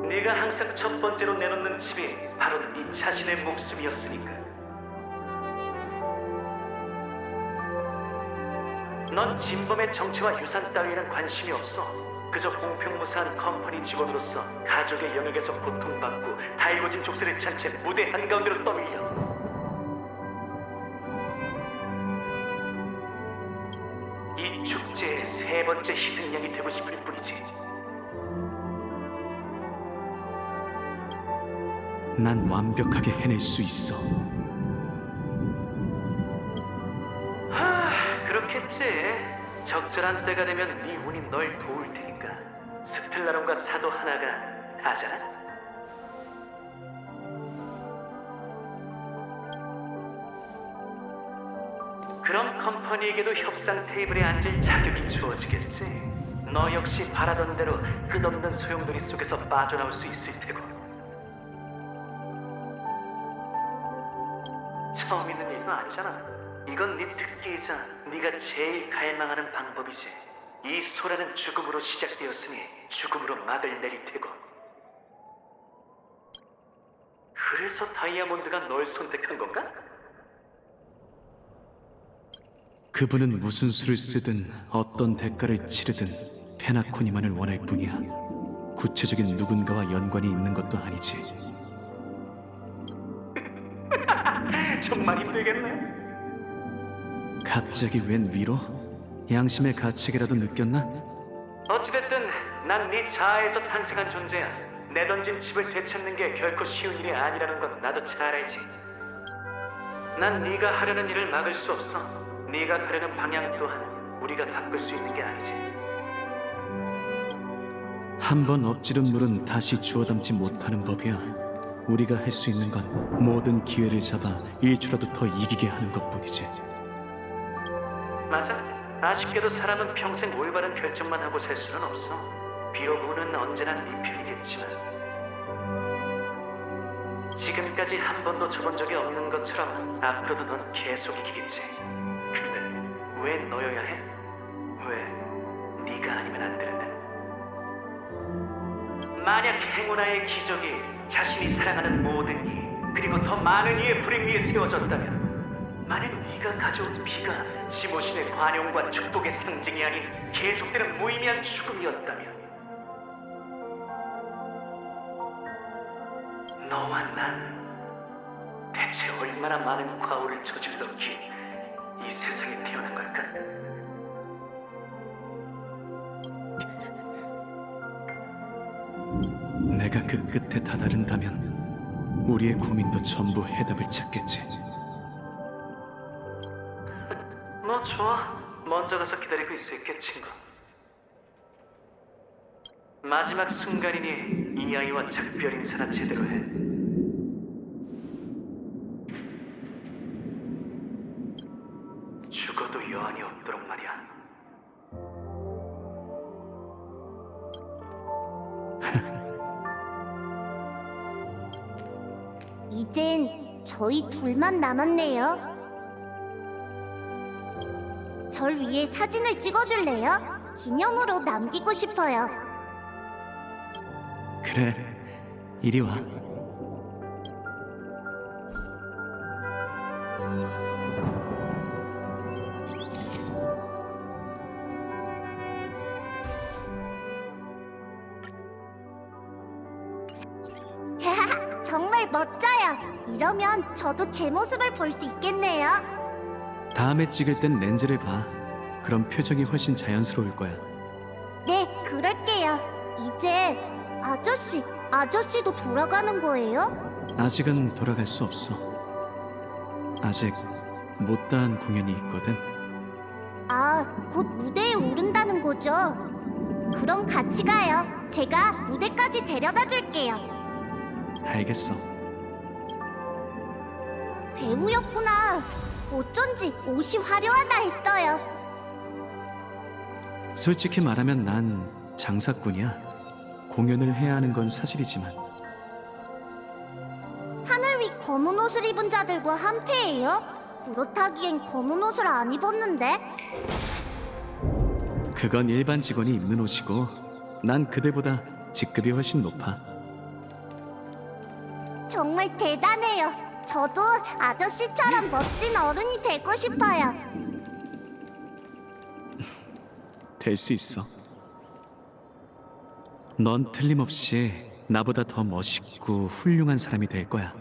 네가 항상 첫 번째로 내놓는 집이 바로 네 자신의 목숨이었으니까. 넌 진범의 정체와 유산 따위에는 관심이 없어. 그저 공평무사한 컴퍼니 직원으로서 가족의 영역에서 고통받고 달궈진 족쇄를 찬 채 무대 한가운데로 떠밀려. 이 축제의 세 번째 희생양이 되고 싶을 뿐이지. 난 완벽하게 해낼 수 있어. 그렇겠지. 적절한 때가 되면 네 운이 널 도울 테니까. 스텔라론과 사도 하나가 다잖아. 그럼 컴퍼니에게도 협상 테이블에 앉을 자격이 주어지겠지. 너 역시 바라던 대로 끝없는 소용돌이 속에서 빠져나올 수 있을 테고. 처음 있는 일도 아니잖아. 이건 네 특기이자 네가 제일 갈망하는 방법이지. 이 소라는 죽음으로 시작되었으니 죽음으로 막을 내릴 테고. 그래서 다이아몬드가 널 선택한 건가? 그분은 무슨 수를 쓰든 어떤 대가를 치르든 페나코니만을 원할 뿐이야. 구체적인 누군가와 연관이 있는 것도 아니지. 정말 힘들겠네. 갑자기 웬 위로? 양심의 가책이라도 느꼈나? 어찌됐든 난 네 자아에서 탄생한 존재야. 내던진 집을 되찾는 게 결코 쉬운 일이 아니라는 건 나도 잘 알지. 난 네가 하려는 일을 막을 수 없어. 네가 가려는 방향 또한 우리가 바꿀 수 있는 게 아니지. 한 번 엎지른 물은 다시 주워 담지 못하는 법이야. 우리가 할 수 있는 건 모든 기회를 잡아 1초라도 더 이기게 하는 것뿐이지. 맞아. 아쉽게도 사람은 평생 올바른 결정만 하고 살 수는 없어. 비록 운은 언제나 네 편이겠지만 지금까지 한 번도 져본 적이 없는 것처럼 앞으로도 넌 계속 이기겠지. 근데 왜 너여야 해? 왜 네가 아니면 안 되는데? 만약 행운아의 기적이 자신이 사랑하는 모든 이 그리고 더 많은 이의 불행 위에 세워졌다면, 만약 네가 가져온 피가 시모신의 관용과 축복의 상징이 아닌 계속되는 무의미한 죽음이었다면, 너와 난 대체 얼마나 많은 과오를 저질렀기에 이 세상에 태어난 걸까? 내가 그 끝에 다다른다면 우리의 고민도 전부 해답을 찾겠지. 뭐 좋아, 먼저 가서 기다리고 있을게, 친구. 마지막 순간이니 이 아이와 작별 인사나 제대로 해. 죽어도 여한이 없도록 말이야. 이젠 저희 둘만 남았네요. 절 위해 사진을 찍어줄래요? 기념으로 남기고 싶어요. 그래, 이리 와. 정말 멋져요. 이러면 저도 제 모습을 볼 수 있겠네요. 다음에 찍을 땐 렌즈를 봐. 그럼 표정이 훨씬 자연스러울 거야. 네, 그럴게요. 이제 아저씨도 돌아가는 거예요? 아직은 돌아갈 수 없어. 아직 못다한 공연이 있거든. 아, 곧 무대에 오른다는 거죠? 그럼 같이 가요. 제가 무대까지 데려다 줄게요. 알겠어. 배우였구나. 어쩐지 옷이 화려하다 했어요. 솔직히 말하면 난 장사꾼이야. 공연을 해야 하는 건 사실이지만 하늘 위 검은 옷을 입은 자들과 한패예요? 그렇다기엔 검은 옷을 안 입었는데? 그건 일반 직원이 입는 옷이고 난 그대보다 직급이 훨씬 높아. 정말 대단해요. 저도 아저씨처럼 멋진 어른이 되고 싶어요. 될 수 있어. 넌 틀림없이 나보다 더 멋있고 훌륭한 사람이 될 거야.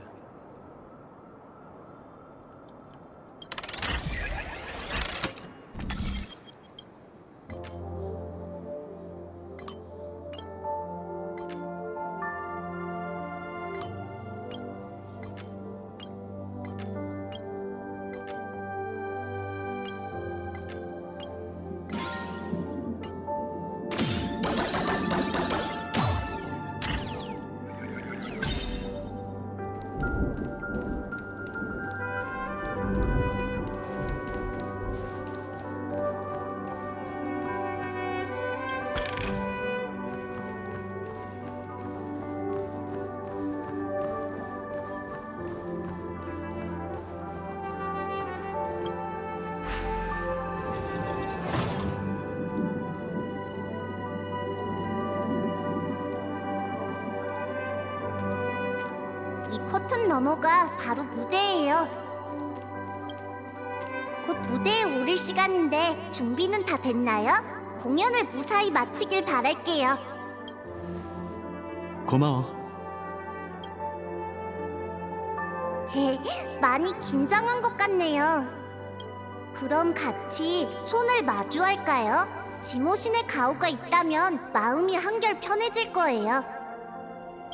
이 커튼 너머가 바로 무대예요. 곧 무대에 오를 시간인데 준비는 다 됐나요? 공연을 무사히 마치길 바랄게요. 고마워. 많이 긴장한 것 같네요. 그럼 같이 손을 마주할까요? 지모신의 가오가 있다면 마음이 한결 편해질 거예요.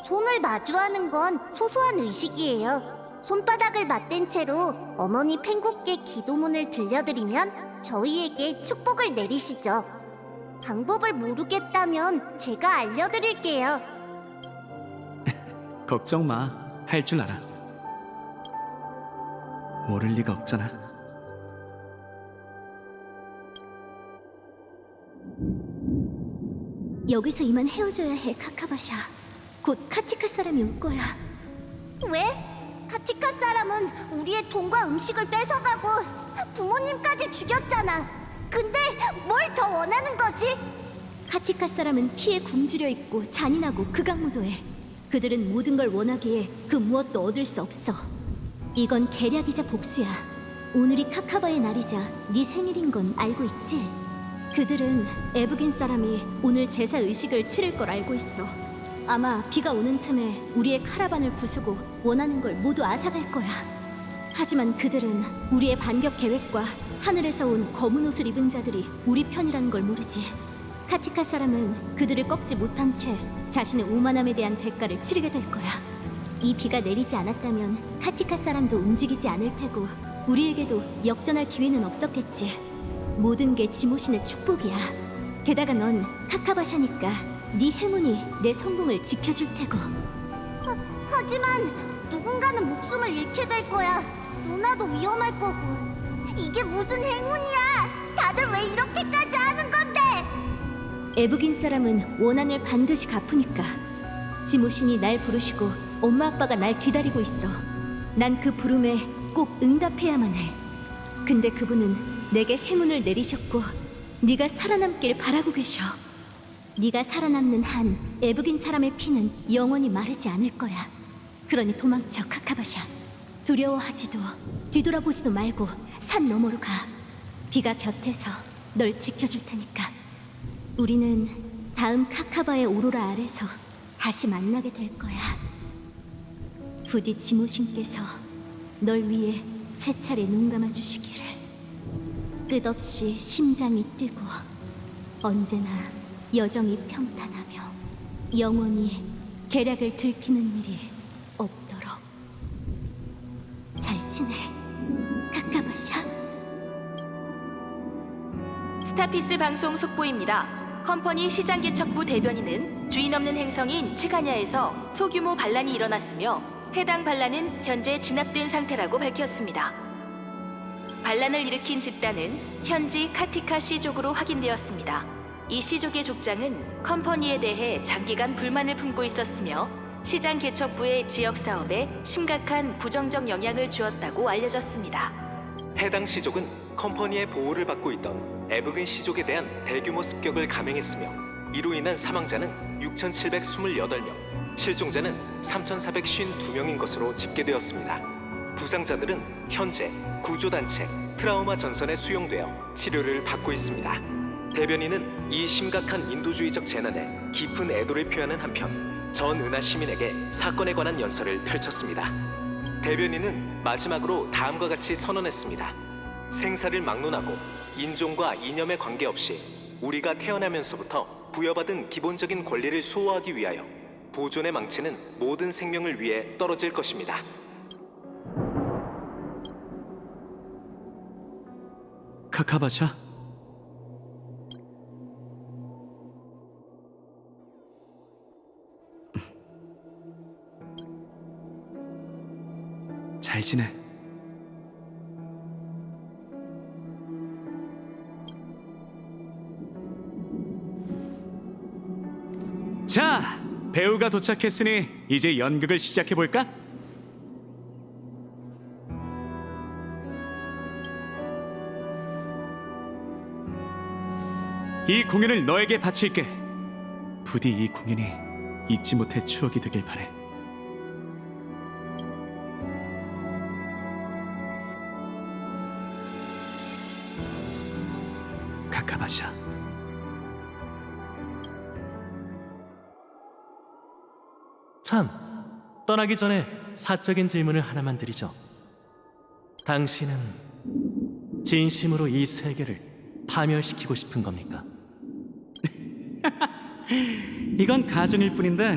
손을 마주하는 건 소소한 의식이에요. 손바닥을 맞댄 채로 어머니 팽국께 기도문을 들려드리면 저희에게 축복을 내리시죠. 방법을 모르겠다면 제가 알려드릴게요. 걱정 마. 할 줄 알아. 모를 리가 없잖아. 여기서 이만 헤어져야 해, 카카바샤. 곧 카티카 사람이 올 거야. 왜? 카티카 사람은 우리의 돈과 음식을 뺏어가고 부모님까지 죽였잖아. 근데 뭘 더 원하는 거지? 카티카 사람은 피에 굶주려 있고 잔인하고 극악무도해. 그들은 모든 걸 원하기에 그 무엇도 얻을 수 없어. 이건 계략이자 복수야. 오늘이 카카바의 날이자 네 생일인 건 알고 있지? 그들은 에브긴 사람이 오늘 제사 의식을 치를 걸 알고 있어. 아마 비가 오는 틈에 우리의 카라반을 부수고 원하는 걸 모두 앗아갈 거야. 하지만 그들은 우리의 반격 계획과 하늘에서 온 검은 옷을 입은 자들이 우리 편이라는 걸 모르지. 카티카 사람은 그들을 꺾지 못한 채 자신의 오만함에 대한 대가를 치르게 될 거야. 이 비가 내리지 않았다면 카티카 사람도 움직이지 않을 테고 우리에게도 역전할 기회는 없었겠지. 모든 게 지모신의 축복이야. 게다가 넌 카카바샤니까 네 행운이 내 성공을 지켜줄 테고. 하지만 누군가는 목숨을 잃게 될 거야. 누나도 위험할 거고. 이게 무슨 행운이야? 다들 왜 이렇게까지 하는 건데? 에브긴 사람은 원한을 반드시 갚으니까. 지모신이 날 부르시고 엄마 아빠가 날 기다리고 있어. 난 그 부름에 꼭 응답해야만 해. 근데 그분은 내게 행운을 내리셨고 네가 살아남길 바라고 계셔. 네가 살아남는 한 에브긴 사람의 피는 영원히 마르지 않을 거야. 그러니 도망쳐, 카카바샤. 두려워하지도 뒤돌아보지도 말고 산 너머로 가. 비가 곁에서 널 지켜줄 테니까. 우리는 다음 카카바의 오로라 아래서 다시 만나게 될 거야. 부디 지모신께서 널 위해 세 차례 눈 감아주시기를. 끝없이 심장이 뛰고 언제나 여정이 평탄하며 영원히 계략을 들키는 일이 없도록. 잘 지내, 카카바샤. 스타피스 방송 속보입니다. 컴퍼니 시장개척부 대변인은 주인 없는 행성인 치가냐에서 소규모 반란이 일어났으며 해당 반란은 현재 진압된 상태라고 밝혔습니다. 반란을 일으킨 집단은 현지 카티카 C족으로 확인되었습니다. 이 C족의 족장은 컴퍼니에 대해 장기간 불만을 품고 있었으며 시장 개척부의 지역 사업에 심각한 부정적 영향을 주었다고 알려졌습니다. 해당 시족은 컴퍼니의 보호를 받고 있던 에브긴 시족에 대한 대규모 습격을 감행했으며 이로 인한 사망자는 6,728명, 실종자는 3,452명인 것으로 집계되었습니다. 부상자들은 현재 구조단체 트라우마 전선에 수용되어 치료를 받고 있습니다. 대변인은 이 심각한 인도주의적 재난에 깊은 애도를 표하는 한편 전 은하 시민에게 사건에 관한 연설을 펼쳤습니다. 대변인은 마지막으로 다음과 같이 선언했습니다. 생사를 막론하고 인종과 이념에 관계없이 우리가 태어나면서부터 부여받은 기본적인 권리를 수호하기 위하여 보존의 망치는 모든 생명을 위해 떨어질 것입니다. 카카바샤, 잘 지내. 자, 배우가 도착했으니 이제 연극을 시작해볼까? 이 공연을 너에게 바칠게. 부디 이 공연이 잊지 못할 추억이 되길 바래. 카카바샤. 참, 떠나기 전에 사적인 질문을 하나만 드리죠. 당신은 진심으로 이 세계를 파멸시키고 싶은 겁니까? 이건 가정일 뿐인데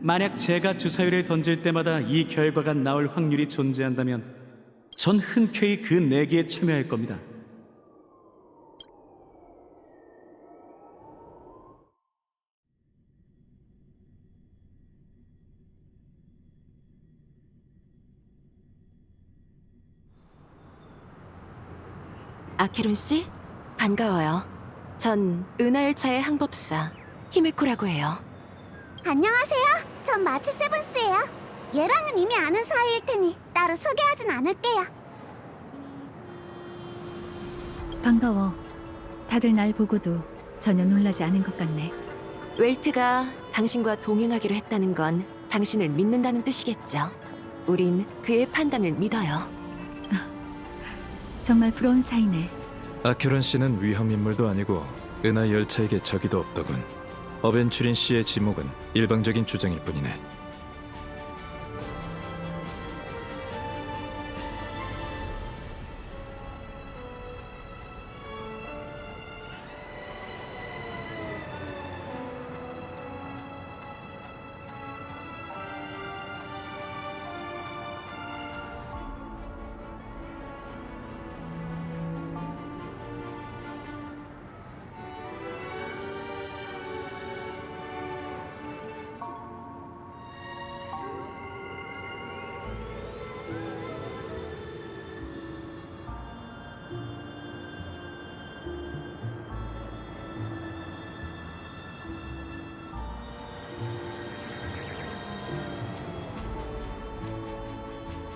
만약 제가 주사위를 던질 때마다 이 결과가 나올 확률이 존재한다면 전 흔쾌히 그 내기에 참여할 겁니다. 아케론 씨, 반가워요. 전 은하열차의 항법사 히메코라고 해요. 안녕하세요. 전 마츠 세븐스예요. 얘랑은 이미 아는 사이일 테니 따로 소개하진 않을게요. 반가워. 다들 날 보고도 전혀 놀라지 않은 것 같네. 웰트가 당신과 동행하기로 했다는 건 당신을 믿는다는 뜻이겠죠. 우린 그의 판단을 믿어요. 정말 부러운 사이네. 아큐런 씨는 위험 인물도 아니고 은하 열차에게 적이도 없더군. 어벤츄린 씨의 지목은 일방적인 주장일 뿐이네.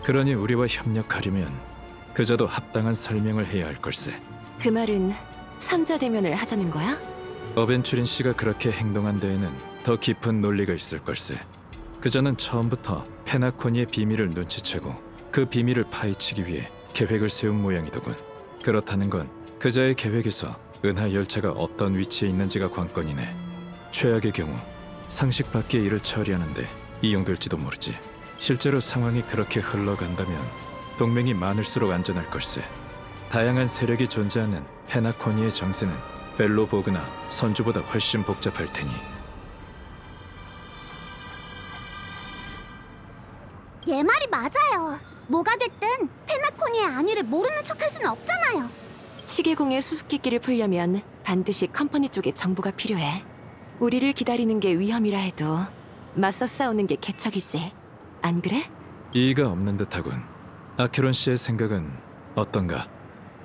그러니 우리와 협력하려면 그저도 합당한 설명을 해야 할 걸세. 그 말은 삼자 대면을 하자는 거야? 어벤츄린 씨가 그렇게 행동한 데에는 더 깊은 논리가 있을 걸세. 그자는 처음부터 페나코니의 비밀을 눈치채고 그 비밀을 파헤치기 위해 계획을 세운 모양이더군. 그렇다는 건 그자의 계획에서 은하 열차가 어떤 위치에 있는지가 관건이네. 최악의 경우 상식 밖의 일을 처리하는데 이용될지도 모르지. 실제로 상황이 그렇게 흘러간다면 동맹이 많을수록 안전할 걸세. 다양한 세력이 존재하는 페나코니의 정세는 벨로보그나 선주보다 훨씬 복잡할 테니. 얘 말이 맞아요. 뭐가 됐든 페나코니의 안위를 모르는 척할 수는 없잖아요. 시계공의 수수께끼를 풀려면 반드시 컴퍼니 쪽의 정보가 필요해. 우리를 기다리는 게 위험이라 해도 맞서 싸우는 게 개척이지. 안 그래? 이의가 없는 듯하군. 아큐론 씨의 생각은 어떤가?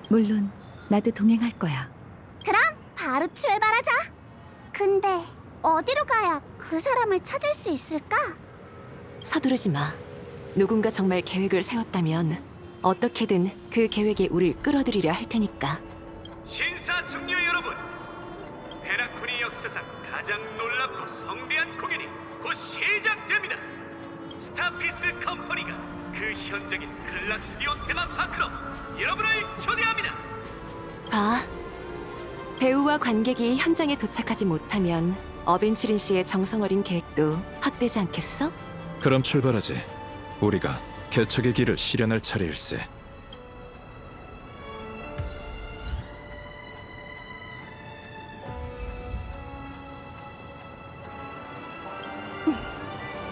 물론 나도 동행할 거야. 그럼 바로 출발하자. 근데 어디로 가야 그 사람을 찾을 수 있을까? 서두르지 마. 누군가 정말 계획을 세웠다면 어떻게든 그 계획에 우릴 끌어들이려 할 테니까. 신사숙녀 여러분, 페나코니 역사상 가장 놀랍고 성대한 공연이 곧 시작됩니다. 스타피스 컴퍼니가 그 현장인 클락 스튜디오 테마파크로 여러분을 초대합니다. 봐. 배우와 관객이 현장에 도착하지 못하면 어벤츄린 씨의 정성어린 계획도 헛되지 않겠어? 그럼 출발하지. 우리가 개척의 길을 실현할 차례일세.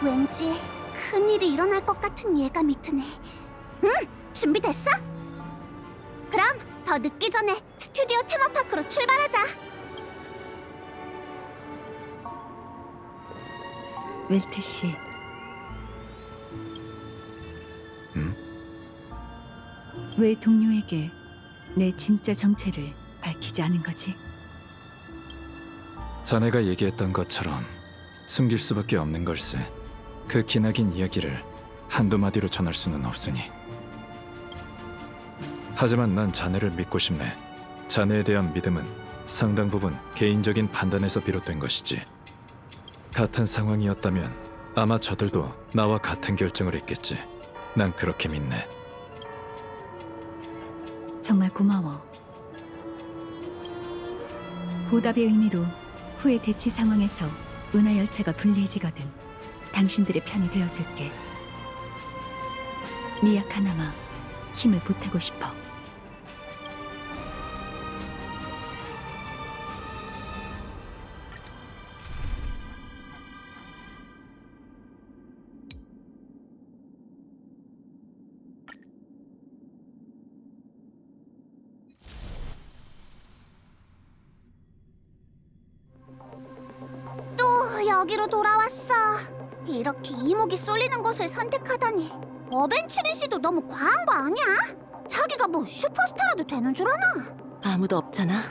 왠지 큰일이 일어날 것 같은 예감이 드네. 응, 준비됐어? 그럼 더 늦기 전에 스튜디오 테마파크로 출발하자. 웰트 씨. 왜 동료에게 내 진짜 정체를 밝히지 않은 거지? 자네가 얘기했던 것처럼 숨길 수밖에 없는 걸세. 그 기나긴 이야기를 한두 마디로 전할 수는 없으니. 하지만 난 자네를 믿고 싶네. 자네에 대한 믿음은 상당 부분 개인적인 판단에서 비롯된 것이지. 같은 상황이었다면 아마 저들도 나와 같은 결정을 했겠지. 난 그렇게 믿네. 정말 고마워. 보답의 의미로 후의 대치 상황에서 은하 열차가 불리해지거든 당신들의 편이 되어줄게. 미약하나마 힘을 보태고 싶어. 또 여기로 돌아왔어. 이렇게 이목이 쏠리는 곳을 선택하다니. 어벤츄린 씨도 너무 과한 거 아니야? 자기가 뭐 슈퍼스타라도 되는 줄 아나? 아무도 없잖아.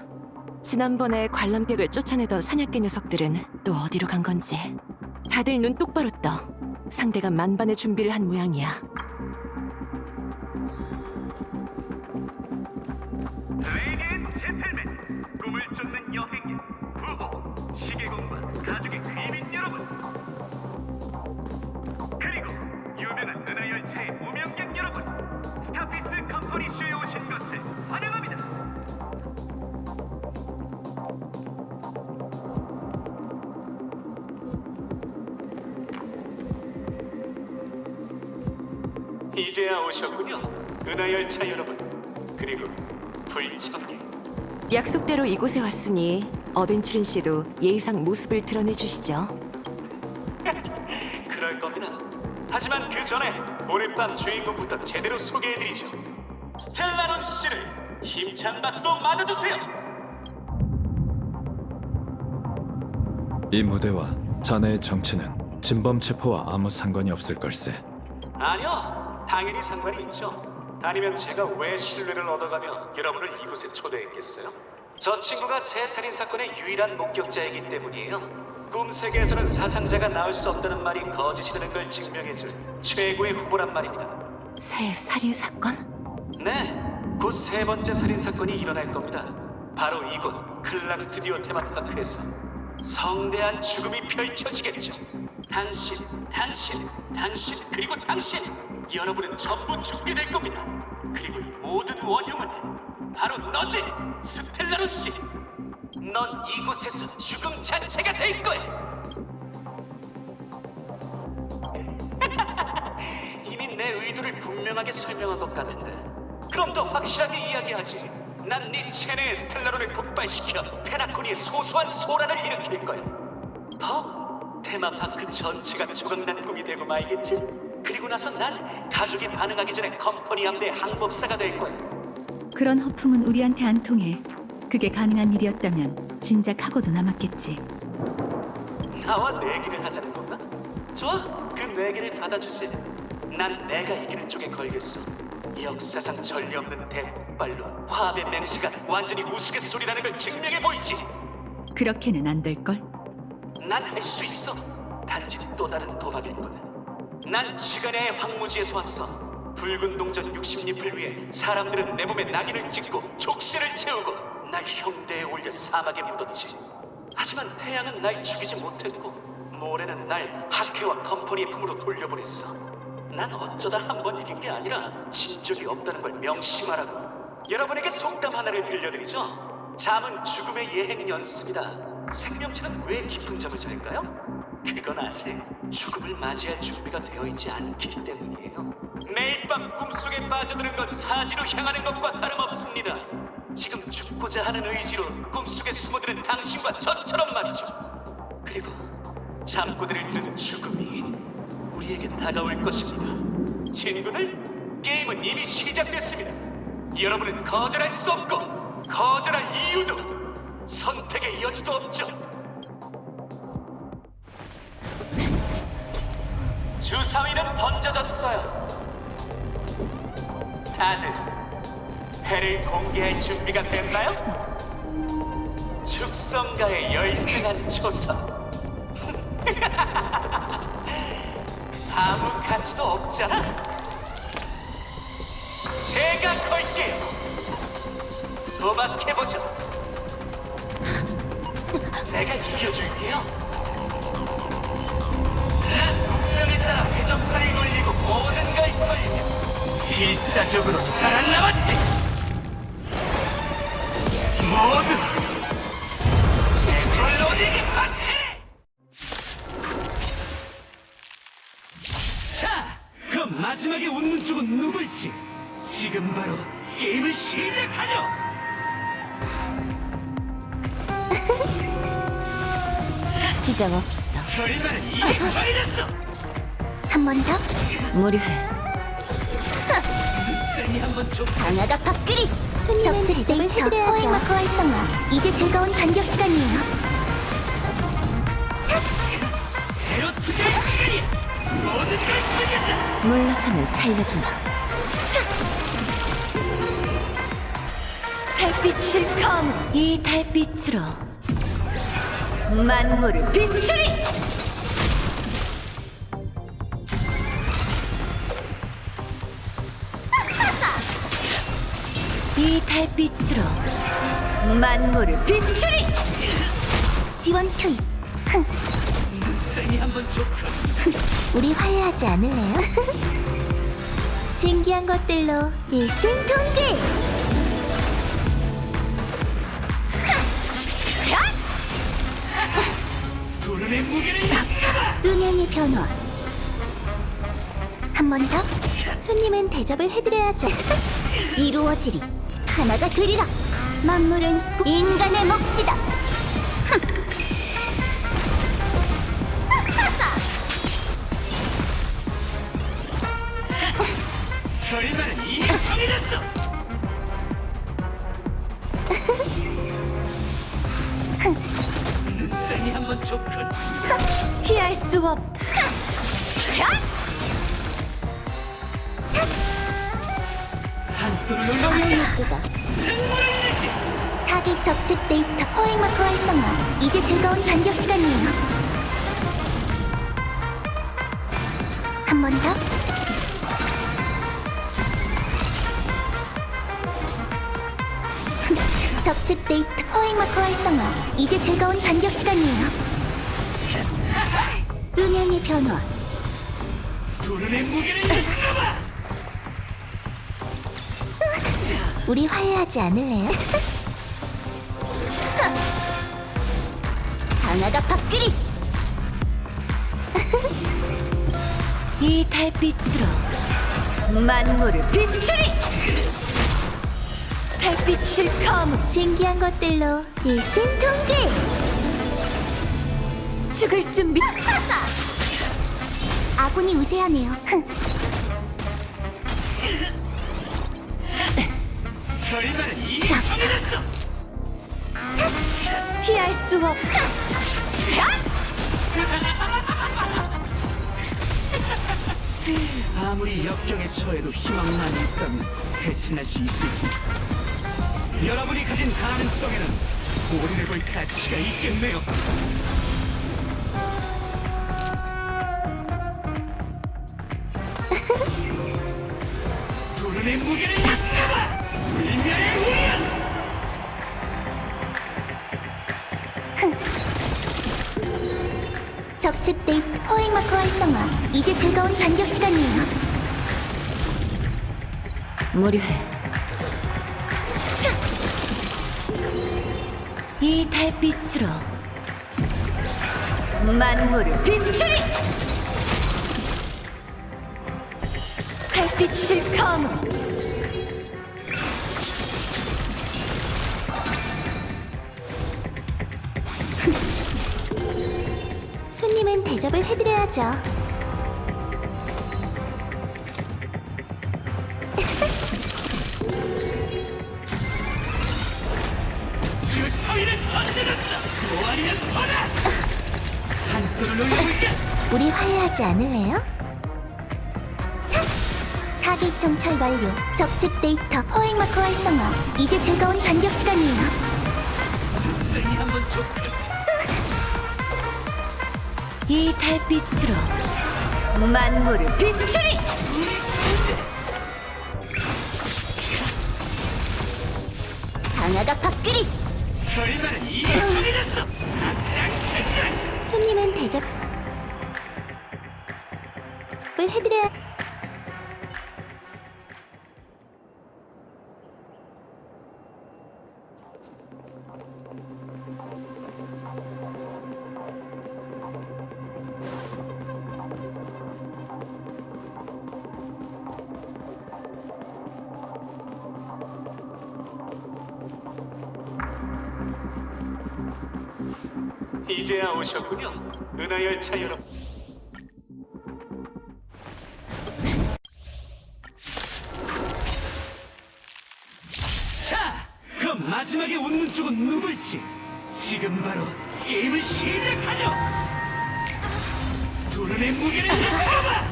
지난번에 관람객을 쫓아내던 사냥개 녀석들은 또 어디로 간 건지. 다들 눈 똑바로 떠. 상대가 만반의 준비를 한 모양이야. 레이디 앤 젠틀맨, 꿈을 쫓는 여행객, 부호, 시계공과 가족의 귀빈 여러분, 그리고 유명한 은하열차의 무명객 여러분, 스타피스 컴퍼니 쇼에 오신 것을 환영합니다. 이제야 오셨군요. 은하열차 여러분, 그리고 불청객. 약속대로 이곳에 왔으니 어벤츄린 씨도 예의상 모습을 드러내 주시죠. 그럴 겁니다. 하지만 그 전에 오늘 밤 주인공부터 제대로 소개해드리죠. 스텔라론 씨를 힘찬 박수로 맞아주세요. 이 무대와 자네의 정체는 진범 체포와 아무 상관이 없을 걸세. 아니요, 당연히 상관이 있죠. 아니면 제가 왜 신뢰를 얻어가며 여러분을 이곳에 초대했겠어요? 저 친구가 새 살인 사건의 유일한 목격자이기 때문이에요. 꿈 세계에서는 사상자가 나올 수 없다는 말이 거짓이라는 걸 증명해줄 최고의 후보란 말입니다. 새 살인 사건? 네, 곧 세 번째 살인 사건이 일어날 겁니다. 바로 이곳 클락 스튜디오 테마파크에서 성대한 죽음이 펼쳐지겠죠. 당신, 그리고 당신, 여러분은 전부 죽게 될 겁니다. 그리고 이 모든 원흉은 바로 너지, 스텔라로 씨. 넌 이곳에서 죽음 자체가 될 거야. 이미 내 의도를 분명하게 설명한 것 같은데. 그럼 더 확실하게 이야기하지. 난 네 체내의 스텔라론을 폭발시켜 페나코니의 소소한 소란을 일으킬 거야. 더? 테마파크 전체가 조각난 꿈이 되고 말겠지? 그리고 나서 난 가족이 반응하기 전에 컴퍼니 함대 항법사가 될 거야. 그런 허풍은 우리한테 안 통해. 그게 가능한 일이었다면 진작 하고도 남았겠지. 나와 내기를 하자는 건가? 좋아, 그 내기를 받아주지. 난 내가 이기는 쪽에 걸겠어. 역사상 전례 없는 대폭발로 화합의 맹세가 완전히 우스갯소리라는 걸 증명해 보이지. 그렇게는 안 될걸? 난 할 수 있어. 단지 또 다른 도박일 뿐. 난 시간의 황무지에서 왔어. 붉은 동전 60잎을 위해 사람들은 내 몸에 낙인을 찍고 족쇄를 채우고 날 형대에 올려 사막에 묻었지. 하지만 태양은 날 죽이지 못했고 모래는 날 학회와 컴퍼니의 품으로 돌려보냈어. 난 어쩌다 한 번 이긴 게 아니라 진 적이 없다는 걸 명심하라고. 여러분에게 속담 하나를 들려드리죠. 잠은 죽음의 예행 연습이다. 생명체는 왜 깊은 잠을 잘까요? 그건 아직 죽음을 맞이할 준비가 되어 있지 않기 때문이에요. 매일 밤 꿈속에 빠져드는 건 사지로 향하는 것과 다름없습니다. 지금 죽고자 하는 의지로 꿈속에 숨어드는 당신과 저처럼 말이죠. 그리고 잠꼬대를 들은 죽음이 우리에게 다가올 것입니다. 친구들, 게임은 이미 시작됐습니다. 여러분은 거절할 수 없고 거절할 이유도 선택의 여지도 없죠. 주사위는 던져졌어요. 다들 패를 공개할 준비가 됐나요? 축성가의 열등한 초선. 아무 가치도 없잖아. 제가 걸게요. 도박해보죠. 내가 이겨줄게요. 운명에 따라 회전팔이 걸리고 모든 걸 걸리며 필사적으로 살아남았지. 모두 에콜로닉의 파티. 자, 그 마지막에 웃는 쪽은 누굴지 지금 바로 게임을 시작하죠. 지장 없어. 결말은 이게 정해졌어. 한 번 더. 무료해. 쌩이 한번 줘. 강하다 밥그리. 적출 데이터 포획마크 활성화. 이제 즐거운 반격 시간이에요. 배로 투자할 시간이야. 모든 걸 쓰겠다. 물러서는 살려주마. 달빛을 검. 이 달빛으로 만물을 비추리. 이 달빛으로 만물을 비추리. 지원 투입. 우리 화해하지 않을래요? 신기한 것들로 일심동기. 은행의 변화. 한 번 더. 손님은 대접을 해드려야죠. 이루어지리. 하나가 되리라. 만물은 인간의 몫이다. 결말은 이미 정해졌어. 눈상이 한번 좋군. 피할 수 없다. 한눈을 놀라. 타깃 적측 데이터 포획 마크 활성화. 이제 즐거운 반격 시간이에요. 한 번 더. 적측 데이터 포획 마크 활성화. 이제 즐거운 반격 시간이에요. 음향의 변화. 도른의 무게를 느껴봐. 우리 화해하지 않을래요? 상아가 밥그리. 이 달빛으로 만물을 비추리. 달빛을 검. 신기한 것들로 일심동기. 죽을 준비. 아군이 우세하네요. 결말은 이미 정해졌어. 피할 수 없다. 아무리 역경에 처해도 희망만 있다면 해낼 수 있을 텐데. 여러분이 가진 가능성에는 올인해볼 가치가 있겠네요. 도른의 무게를 느껴봐. 불멸의 우연. 적측 데이터 포획 마크 활성화. 이제 즐거운 반격 시간이에요. 무료해. 이 달빛으로 만물을 비추리. 달빛을 검. 손님은 대접을 해드려야죠. 주서위는 던져졌어. 또 아니면 더다. 한눈을 놀라볼까. 우리 화해하지 않을래요? 타깃 정찰 완료. 적측 데이터 포획 마크 활성화. 이제 즐거운 반격 시간이에요. 눈상이 한번 좁죠. 이 달빛으로 만물을 비추리. 상아가 밥그리. 결말은 이미 정해졌어. 손님은 대접을 해드려야. 이제야 오셨군요. 은하열차 여러분. 자, 그 마지막에 웃는 쪽은 누굴지 지금 바로 게임을 시작하죠. 도른의 무게를 느껴봐.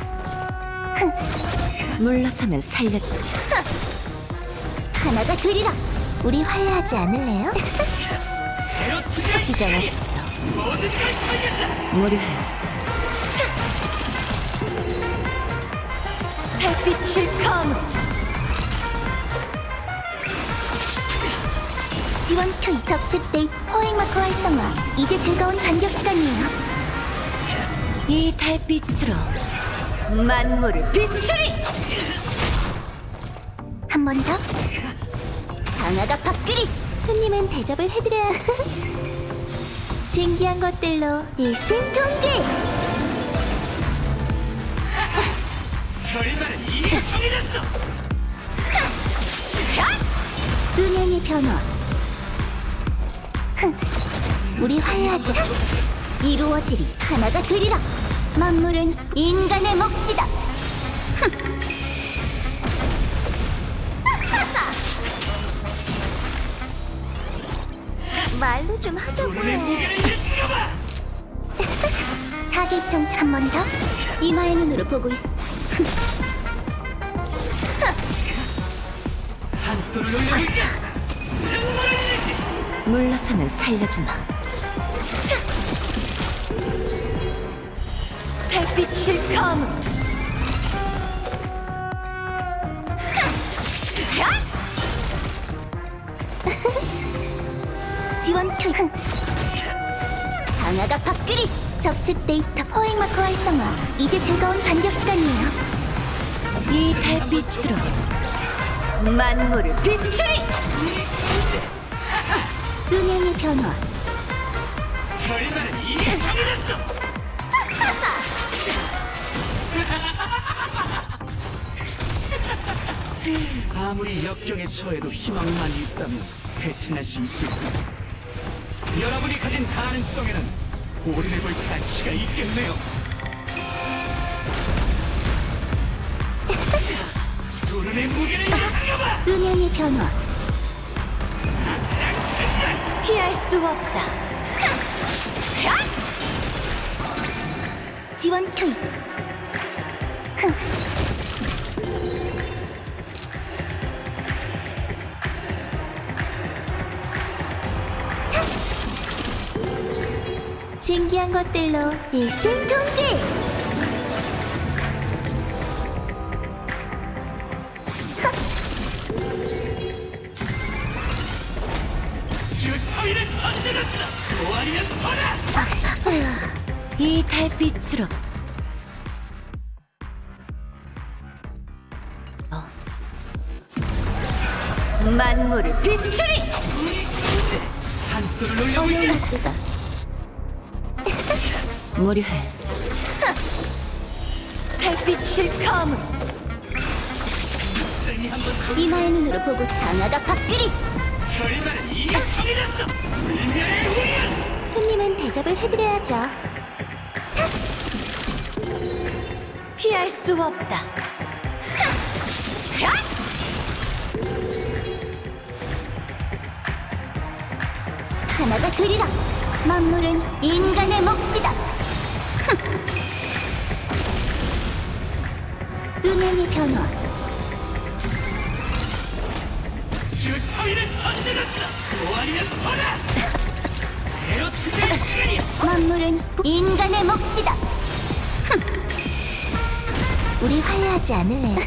물러서면 살려줘. 하나가 되리라. 우리 화해하지 않을래요? 지장 없어. 무료해. 달빛을 검 지원 투입 적축 데이트 포획마크 활성화. 이제 즐거운 반격 시간이에요. 이 달빛으로 만물을 비추리. 한 번 더. 상아가 밥그리. 손님은 대접을 해드려야. 신기한 것들로 일심동기. 결말은 이미 정해졌어. 은행의 변화. 우리 화해하자. 이루어지리 하나가 되리라. 만물은 인간의 몫이다. 말로 좀 하자고요. 타겟 정착 한 번 더. 이마의 눈으로 보고 있어. 한도를 올려볼게. 승부를 내지. 물러서면 살려주마. 달빛을 검 지원 투입. 상아가 밥그리. 적축 데이터 포획마크 활성화. 이제 즐거운 반격 시간이에요. 이 달빛으로 만물을 비추리. 은행의 변화. 결말은 이미 정해졌어. 아무리 역경에 처해도 희망만 있다면 배틀할 수 있을 거야. 여러분이 가진 가능성에는 올인해볼 가치가 있겠네요. 두른의 무게를 느껴봐. 은행의 변화. 피할 수 없다. 지원 투입. 신기한 것들로 일심동기. 주사위를 던져줬어. 또 아니면 봐라. 이 달빛으로 만물을 비추리. 한도를 올려볼게. 어려운 무료해. 달빛을 검 승리 한번 이마의 눈으로 보고 상아가 밥그리. 결말은 이미 정해졌어. 불멸의 우연. 손님은 대접을 해드려야죠. 피할 수 없다. 하나가 되리라. 만물은 인간의 몫이다. 은행의 변화. 주사위를 던져줬어. 또 아니면 봐라. 대로 투자의 시간이야. 만물은 인간의 몫이다. 우리 화해하지 않을래?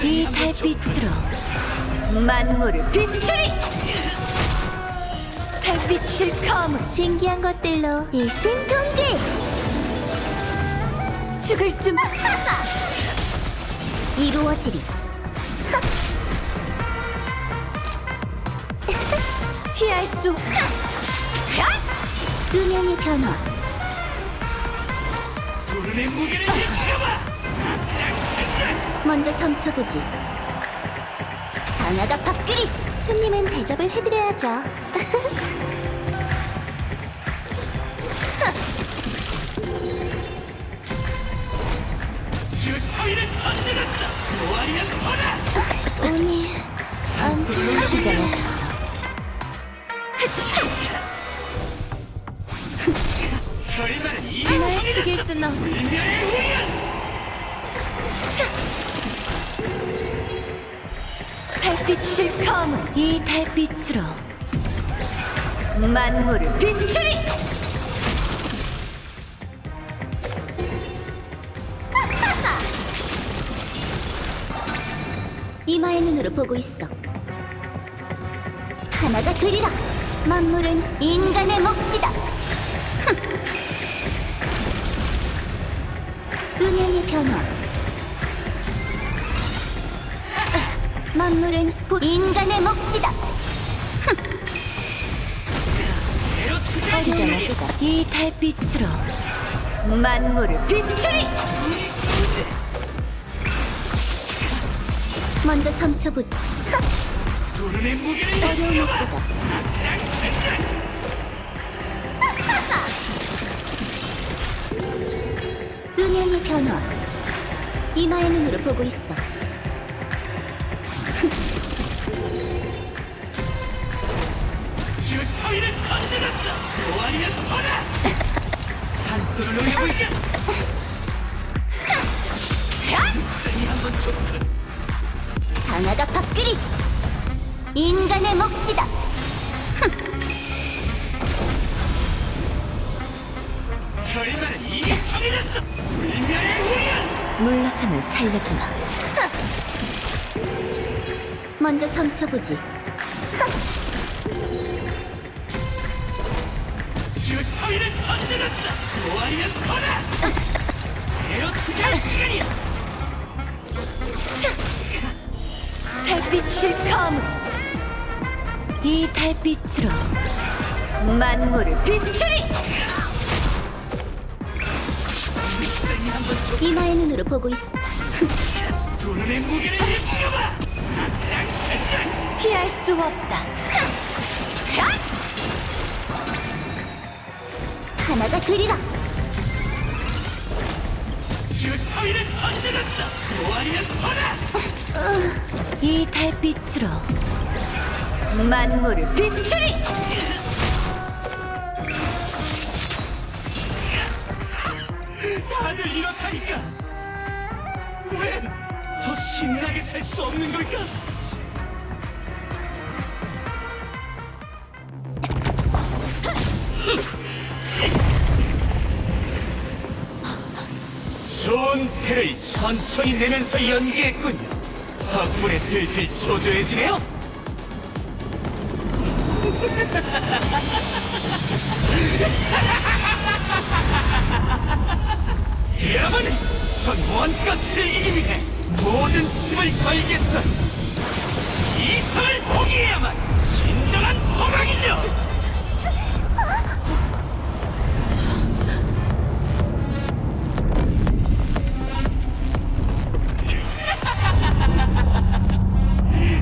이 달빛으로 만물을 비추리. 달빛을 검 신기한 것들로 일심동기. 죽을 줄 이루어지리. 피할 수 은행의 변화. 두른의 무게를 느껴봐. 먼저 점쳐보지. 상아가 밥그리. 손님은 대접을 해드려야죠. 주사위를 던져줬어. 또 아니면 봐라. 오니 언제 지장 없어. 결말은 이미 날 죽일 수는 없 불멸의 우연. 달빛을 검은 이 달빛으로 만물을 비추리! 이마의 눈으로 보고 있어. 하나가 되리라. 만물은 인간의 몫이다. 음향의 변화. 만물은 인간의 몫이다. 이 달빛으로 만물을 비추리! 먼저 점쳐보자. 구름의 무게를 어려운 것보다 음향의 변화. 이마의 눈으로 보고 있어. 주서위를 건드렸어. 또 아니면 더다. 한풀을 노려볼까? 승리 한번 줬거든. 상아가 밥그리. 인간의 몫이다. 결말은 이미 정해졌어. 불멸의 우연. 물러서면 살려주마. 먼저 점쳐보지. 주서위를 건드렸어. 또 아니면 더다. 대로 투자할 시간이야. 달빛을 검은 이 달빛으로 만물을 비추리! 이마의 눈으로 보고 있어. 구름의 무게를 느껴봐. 피할 수 없다. 하나가 되리라. 주서위를 건드렸어. 또 아니면 더다. 이 달빛으로 만물을 비추리! 다들 이렇다니까. 왜 더 신나게 살 수 없는 걸까? 좋은 패를 천천히 내면서 연기했군요. 덕분에 슬슬 초조해지네요. 여러분, 전 원껏 즐기기 위해 모든 힘을 걸겠어요. 이 성을 포기해야만 진정한 호망이죠.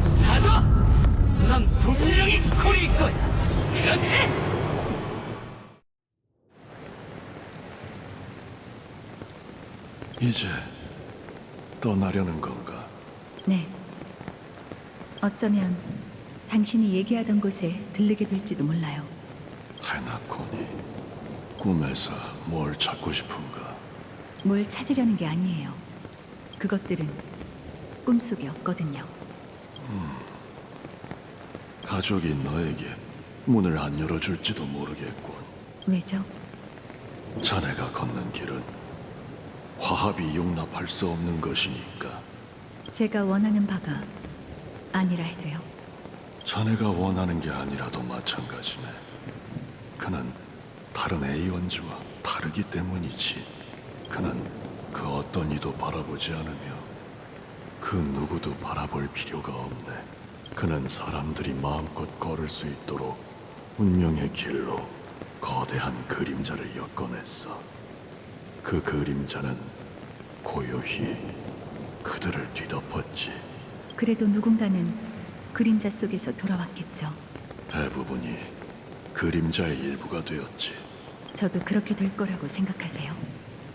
사도, 넌 분명히 콜일 거야. 그렇지? 이제 떠나려는 건가? 네. 어쩌면 당신이 얘기하던 곳에 들르게 될지도 몰라요. 하나코니, 꿈에서 뭘 찾고 싶은가? 뭘 찾으려는 게 아니에요. 그것들은 꿈속에 없거든요. 가족이 너에게 문을 안 열어줄지도 모르겠군. 왜죠? 자네가 걷는 길은 화합이 용납할 수 없는 것이니까. 제가 원하는 바가 아니라 해도요. 자네가 원하는 게 아니라도 마찬가지네. 그는 다른 A원지와 다르기 때문이지. 그는 그 어떤 이도 바라보지 않으며 그 누구도 바라볼 필요가 없네. 그는 사람들이 마음껏 걸을 수 있도록 운명의 길로 거대한 그림자를 엮어냈어. 그 그림자는 고요히 그들을 뒤덮었지. 그래도 누군가는 그림자 속에서 돌아왔겠죠. 대부분이 그림자의 일부가 되었지. 저도 그렇게 될 거라고 생각하세요.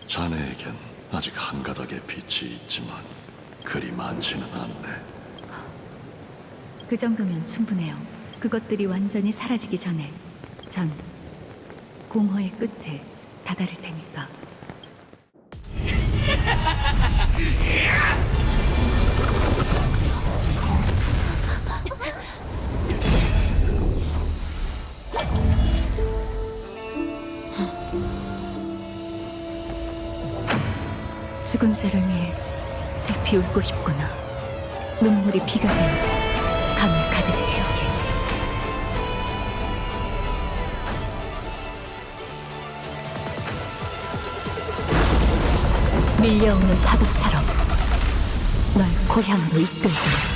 자네에겐 아직 한 가닥의 빛이 있지만 그리 많지는 않네. 그 정도면 충분해요. 그것들이 완전히 사라지기 전에 전 공허의 끝에 다다를 테니까. 죽은 자를 위해 슬피 울고 싶구나. 눈물이 비가 되어 강을 가득 채우게. 밀려오는 파도처럼 널 고향으로 이끌고.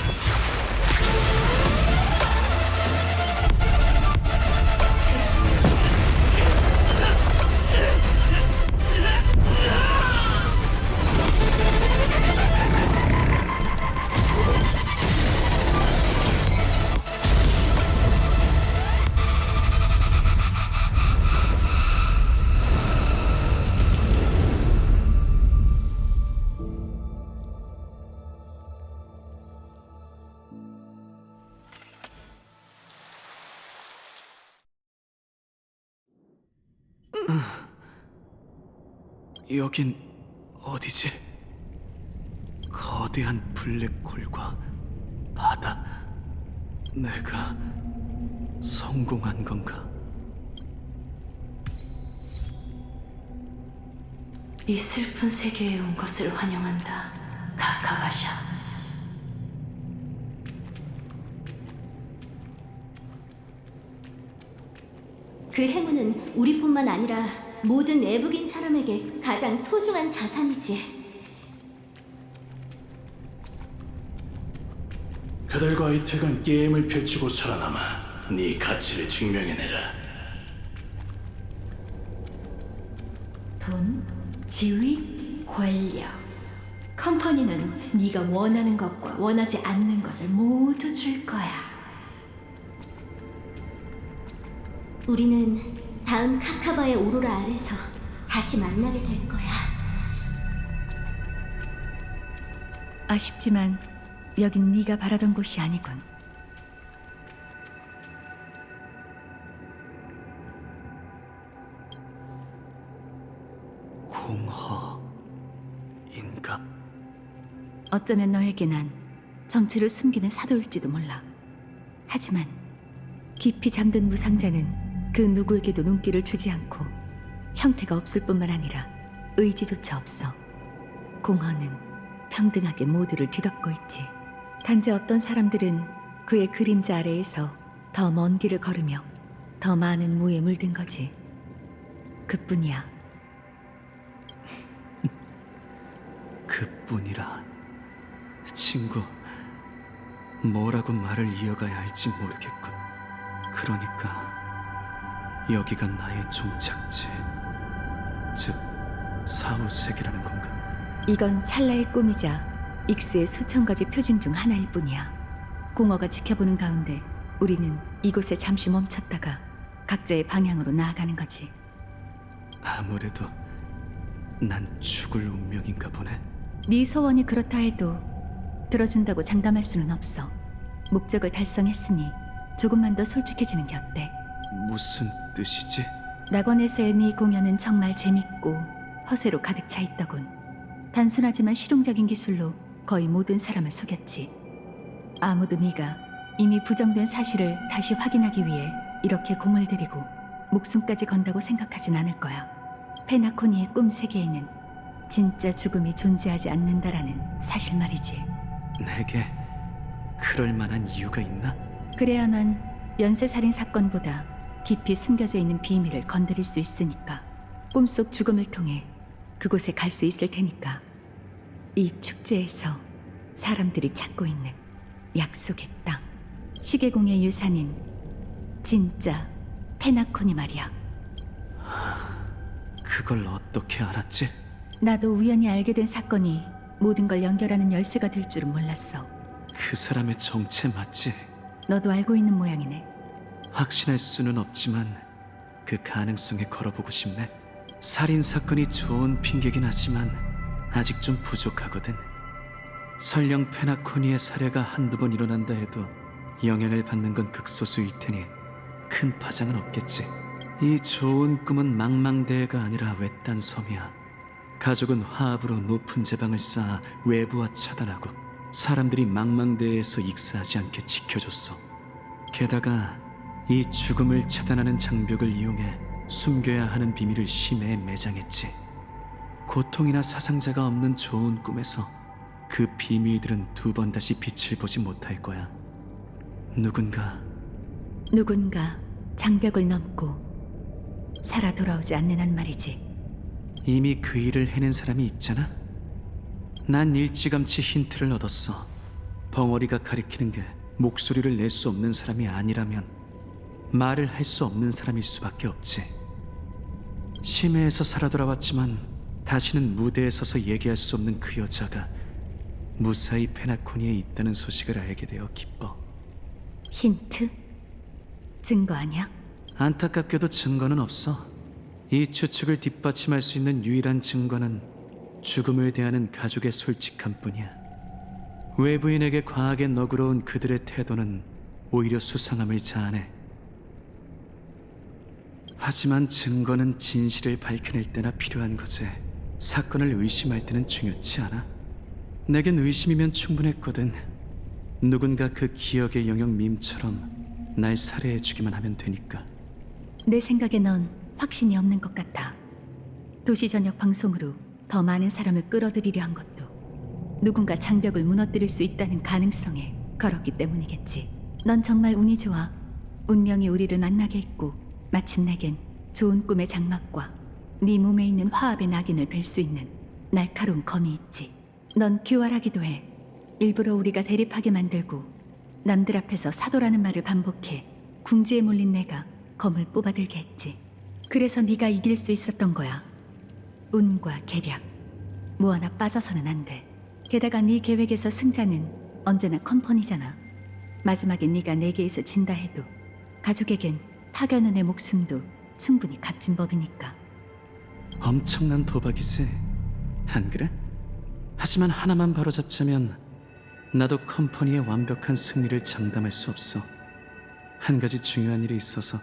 여긴 어디지? 거대한 블랙홀과 바다. 내가 성공한 건가? 이 슬픈 세계에 온 것을 환영한다, 카카바샤. 그 행운은 우리뿐만 아니라 모든 에브긴 사람에게 가장 소중한 자산이지. 그들과 이틀간 게임을 펼치고 살아남아 네 가치를 증명해내라. 돈, 지위, 권력. 컴퍼니는 네가 원하는 것과 원하지 않는 것을 모두 줄 거야. 우리는 다음 카카바의 오로라 아래서 다시 만나게 될 거야. 아쉽지만 여긴 네가 바라던 곳이 아니군. 공허, 인감. 어쩌면 너에게 난 정체를 숨기는 사도일지도 몰라. 하지만 깊이 잠든 무상자는 그 누구에게도 눈길을 주지 않고 형태가 없을 뿐만 아니라 의지조차 없어. 공허는 평등하게 모두를 뒤덮고 있지. 단지 어떤 사람들은 그의 그림자 아래에서 더 먼 길을 걸으며 더 많은 무에 물든 거지. 그뿐이야. 그뿐이라. 친구, 뭐라고 말을 이어가야 할지 모르겠군. 그러니까 여기가 나의 종착지, 즉 사후세계라는 건가? 이건 찰나의 꿈이자 익스의 수천 가지 표준 중 하나일 뿐이야. 공허가 지켜보는 가운데 우리는 이곳에 잠시 멈췄다가 각자의 방향으로 나아가는 거지. 아무래도 난 죽을 운명인가 보네. 네 소원이 그렇다 해도 들어준다고 장담할 수는 없어. 목적을 달성했으니 조금만 더 솔직해지는 게 어때? 무슨 뜻이지? 낙원에서의 네 공연은 정말 재밌고 허세로 가득 차 있더군. 단순하지만 실용적인 기술로 거의 모든 사람을 속였지. 아무도 네가 이미 부정된 사실을 다시 확인하기 위해 이렇게 공을 들이고 목숨까지 건다고 생각하진 않을 거야. 페나코니의 꿈 세계에는 진짜 죽음이 존재하지 않는다라는 사실 말이지. 내게 그럴 만한 이유가 있나? 그래야만 연쇄살인 사건보다 깊이 숨겨져 있는 비밀을 건드릴 수 있으니까. 꿈속 죽음을 통해 그곳에 갈 수 있을 테니까. 이 축제에서 사람들이 찾고 있는 약속의 땅, 시계공의 유산인 진짜 페나코니 말이야. 그걸 어떻게 알았지? 나도 우연히 알게 된 사건이 모든 걸 연결하는 열쇠가 될 줄은 몰랐어. 그 사람의 정체 맞지? 너도 알고 있는 모양이네. 확신할 수는 없지만 그 가능성에 걸어보고 싶네. 살인 사건이 좋은 핑계긴 하지만 아직 좀 부족하거든. 설령 페나코니의 사례가 한두 번 일어난다 해도 영향을 받는 건 극소수일 테니 큰 파장은 없겠지. 이 좋은 꿈은 망망대해가 아니라 외딴 섬이야. 가족은 화합으로 높은 제방을 쌓아 외부와 차단하고 사람들이 망망대해에서 익사하지 않게 지켜줬어. 게다가 이 죽음을 차단하는 장벽을 이용해 숨겨야 하는 비밀을 심해에 매장했지. 고통이나 사상자가 없는 좋은 꿈에서 그 비밀들은 두 번 다시 빛을 보지 못할 거야. 누군가 장벽을 넘고 살아 돌아오지 않는 한 말이지. 이미 그 일을 해낸 사람이 있잖아. 난 일찌감치 힌트를 얻었어. 벙어리가 가리키는 게 목소리를 낼 수 없는 사람이 아니라면 말을 할 수 없는 사람일 수밖에 없지. 심해에서 살아 돌아왔지만 다시는 무대에 서서 얘기할 수 없는 그 여자가 무사히 페나코니에 있다는 소식을 알게 되어 기뻐. 힌트? 증거 아니야? 안타깝게도 증거는 없어. 이 추측을 뒷받침할 수 있는 유일한 증거는 죽음을 대하는 가족의 솔직함 뿐이야. 외부인에게 과하게 너그러운 그들의 태도는 오히려 수상함을 자아내. 하지만 증거는 진실을 밝혀낼 때나 필요한 거지. 사건을 의심할 때는 중요치 않아. 내겐 의심이면 충분했거든. 누군가 그 기억의 영역 밈처럼 날 살해해주기만 하면 되니까. 내 생각에 넌 확신이 없는 것 같아. 도시 저녁 방송으로 더 많은 사람을 끌어들이려 한 것도 누군가 장벽을 무너뜨릴 수 있다는 가능성에 걸었기 때문이겠지. 넌 정말 운이 좋아. 운명이 우리를 만나게 했고 마침 내겐 좋은 꿈의 장막과 네 몸에 있는 화합의 낙인을 뵐 수 있는 날카로운 검이 있지. 넌 교활하기도 해. 일부러 우리가 대립하게 만들고 남들 앞에서 사도라는 말을 반복해 궁지에 몰린 내가 검을 뽑아들게 했지. 그래서 네가 이길 수 있었던 거야. 운과 계략 뭐 하나 빠져서는 안 돼. 게다가 네 계획에서 승자는 언제나 컴퍼니잖아. 마지막에 네가 내게에서 진다 해도 가족에겐 파견은 내 목숨도 충분히 값진 법이니까. 엄청난 도박이지, 안 그래? 하지만 하나만 바로잡자면 나도 컴퍼니의 완벽한 승리를 장담할 수 없어. 한 가지 중요한 일이 있어서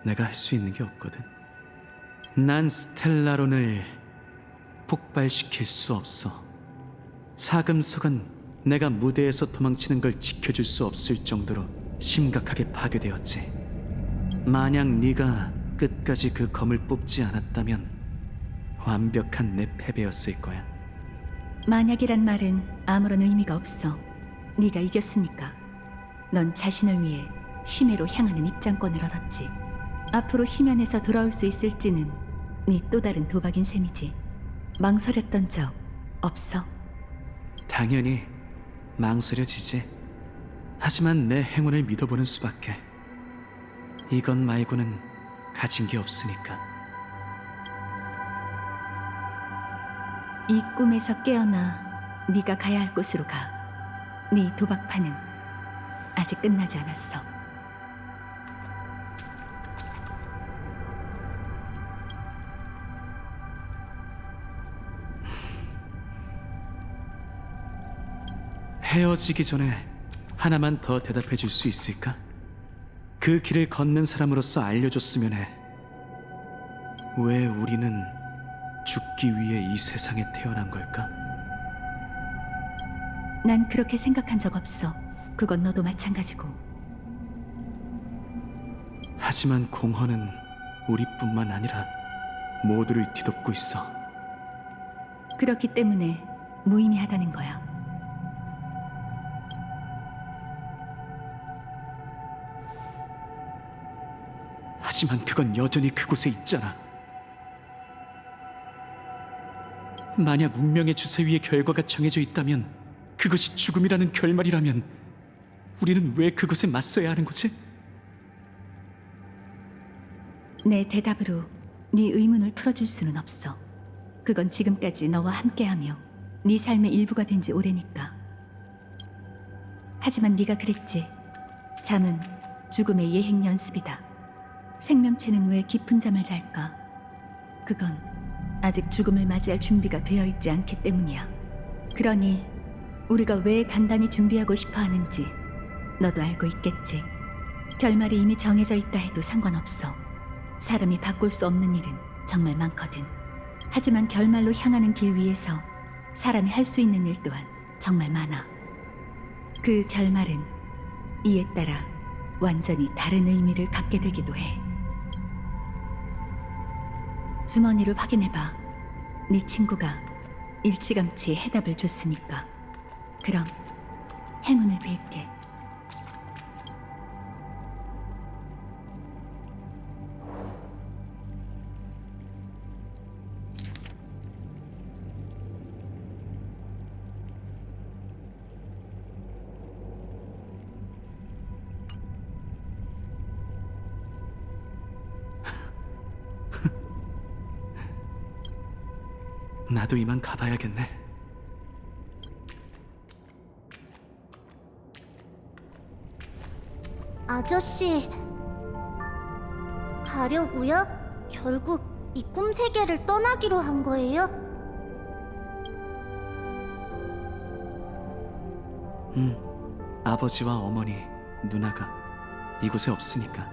내가 할 수 있는 게 없거든. 난 스텔라론을 폭발시킬 수 없어. 사금석은 내가 무대에서 도망치는 걸 지켜줄 수 없을 정도로 심각하게 파괴되었지. 만약 네가 끝까지 그 검을 뽑지 않았다면 완벽한 내 패배였을 거야. 만약이란 말은 아무런 의미가 없어. 네가 이겼으니까. 넌 자신을 위해 심해로 향하는 입장권을 얻었지. 앞으로 심연에서 돌아올 수 있을지는 네 또 다른 도박인 셈이지. 망설였던 적 없어? 당연히 망설여지지. 하지만 내 행운을 믿어보는 수밖에. 이것 말고는 가진 게 없으니까. 이 꿈에서 깨어나 네가 가야 할 곳으로 가. 네 도박판은 아직 끝나지 않았어. 헤어지기 전에 하나만 더 대답해 줄 수 있을까? 그 길을 걷는 사람으로서 알려줬으면 해. 왜 우리는 죽기 위해 이 세상에 태어난 걸까? 난 그렇게 생각한 적 없어. 그건 너도 마찬가지고. 하지만 공허는 우리뿐만 아니라 모두를 뒤덮고 있어. 그렇기 때문에 무의미하다는 거야. 하지만 그건 여전히 그곳에 있잖아. 만약 운명의 주사 위에 결과가 정해져 있다면, 그것이 죽음이라는 결말이라면 우리는 왜 그것에 맞서야 하는 거지? 내 대답으로 네 의문을 풀어줄 수는 없어. 그건 지금까지 너와 함께하며 네 삶의 일부가 된 지 오래니까. 하지만 네가 그랬지. 잠은 죽음의 예행 연습이다. 생명체는 왜 깊은 잠을 잘까? 그건 아직 죽음을 맞이할 준비가 되어 있지 않기 때문이야. 그러니 우리가 왜 단단히 준비하고 싶어 하는지 너도 알고 있겠지. 결말이 이미 정해져 있다 해도 상관없어. 사람이 바꿀 수 없는 일은 정말 많거든. 하지만 결말로 향하는 길 위에서 사람이 할 수 있는 일 또한 정말 많아. 그 결말은 이에 따라 완전히 다른 의미를 갖게 되기도 해. 주머니를 확인해봐. 네 친구가 일찌감치 해답을 줬으니까. 그럼 행운을 빌게. 나도 이만 가봐야겠네. 아저씨, 가려고요? 결국 이 꿈 세계를 떠나기로 한 거예요? 아버지와 어머니, 누나가 이곳에 없으니까.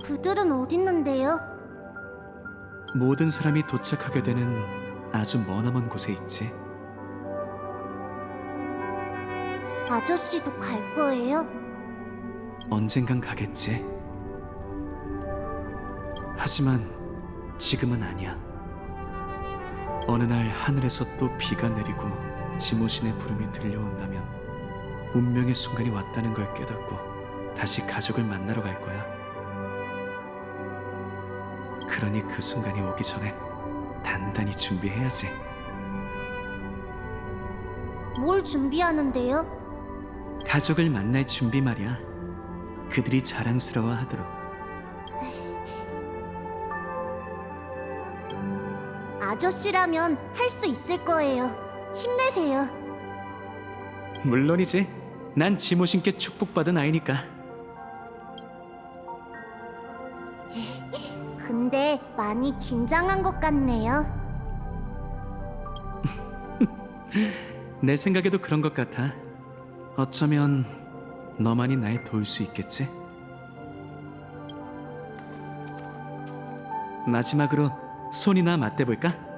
그들은 어딨는데요? 모든 사람이 도착하게 되는 아주 머나먼 곳에 있지. 아저씨도 갈 거예요? 언젠간 가겠지. 하지만 지금은 아니야. 어느 날 하늘에서 또 비가 내리고 지모신의 부름이 들려온다면 운명의 순간이 왔다는 걸 깨닫고 다시 가족을 만나러 갈 거야. 그러니 그 순간이 오기 전에 단단히 준비해야지. 뭘 준비하는데요? 가족을 만날 준비 말이야. 그들이 자랑스러워하도록. 아저씨라면 할 수 있을 거예요. 힘내세요. 물론이지. 난 지모신께 축복받은 아이니까. 근데 많이 긴장한 것 같네요. 내 생각에도 그런 것 같아. 어쩌면 너만이 날 도울 수 있겠지? 마지막으로 손이나 맞대볼까?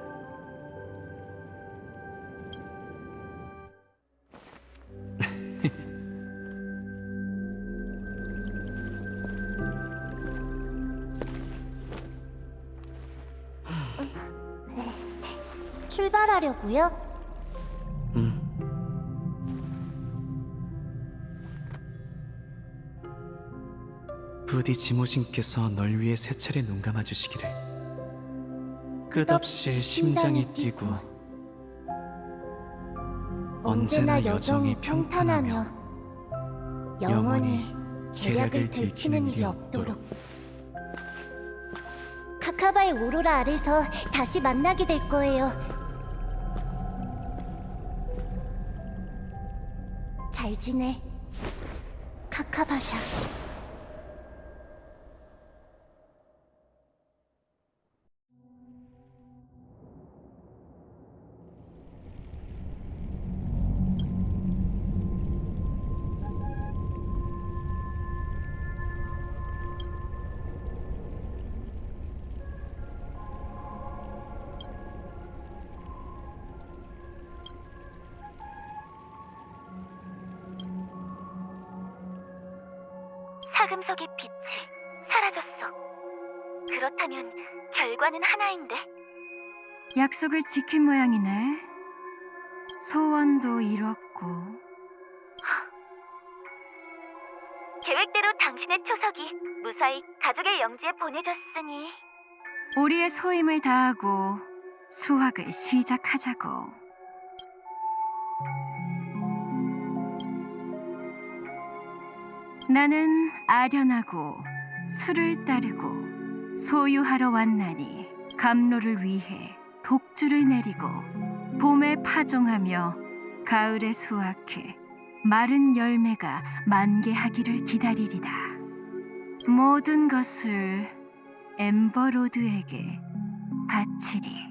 출발하려고요? 부디 지모신께서 널 위해 세 차례 눈 감아주시기를. 끝없이 심장이 뛰고 언제나 여정이 평탄하며 영원히 계략을 들키는 일이 없도록. 카카바의 오로라 아래서 다시 만나게 될 거예요. 잘 지내, 카카바샤. 사금석의 빛이 사라졌어. 그렇다면 결과는 하나인데? 약속을 지킨 모양이네. 소원도 이뤘고. 계획대로 당신의 초석이 무사히 가족의 영지에 보내졌으니 우리의 소임을 다하고 수확을 시작하자고. 나는 아련하고 술을 따르고 소유하러 왔나니 감로를 위해 독주를 내리고 봄에 파종하며 가을에 수확해 마른 열매가 만개하기를 기다리리다. 모든 것을 엠버로드에게 바치리.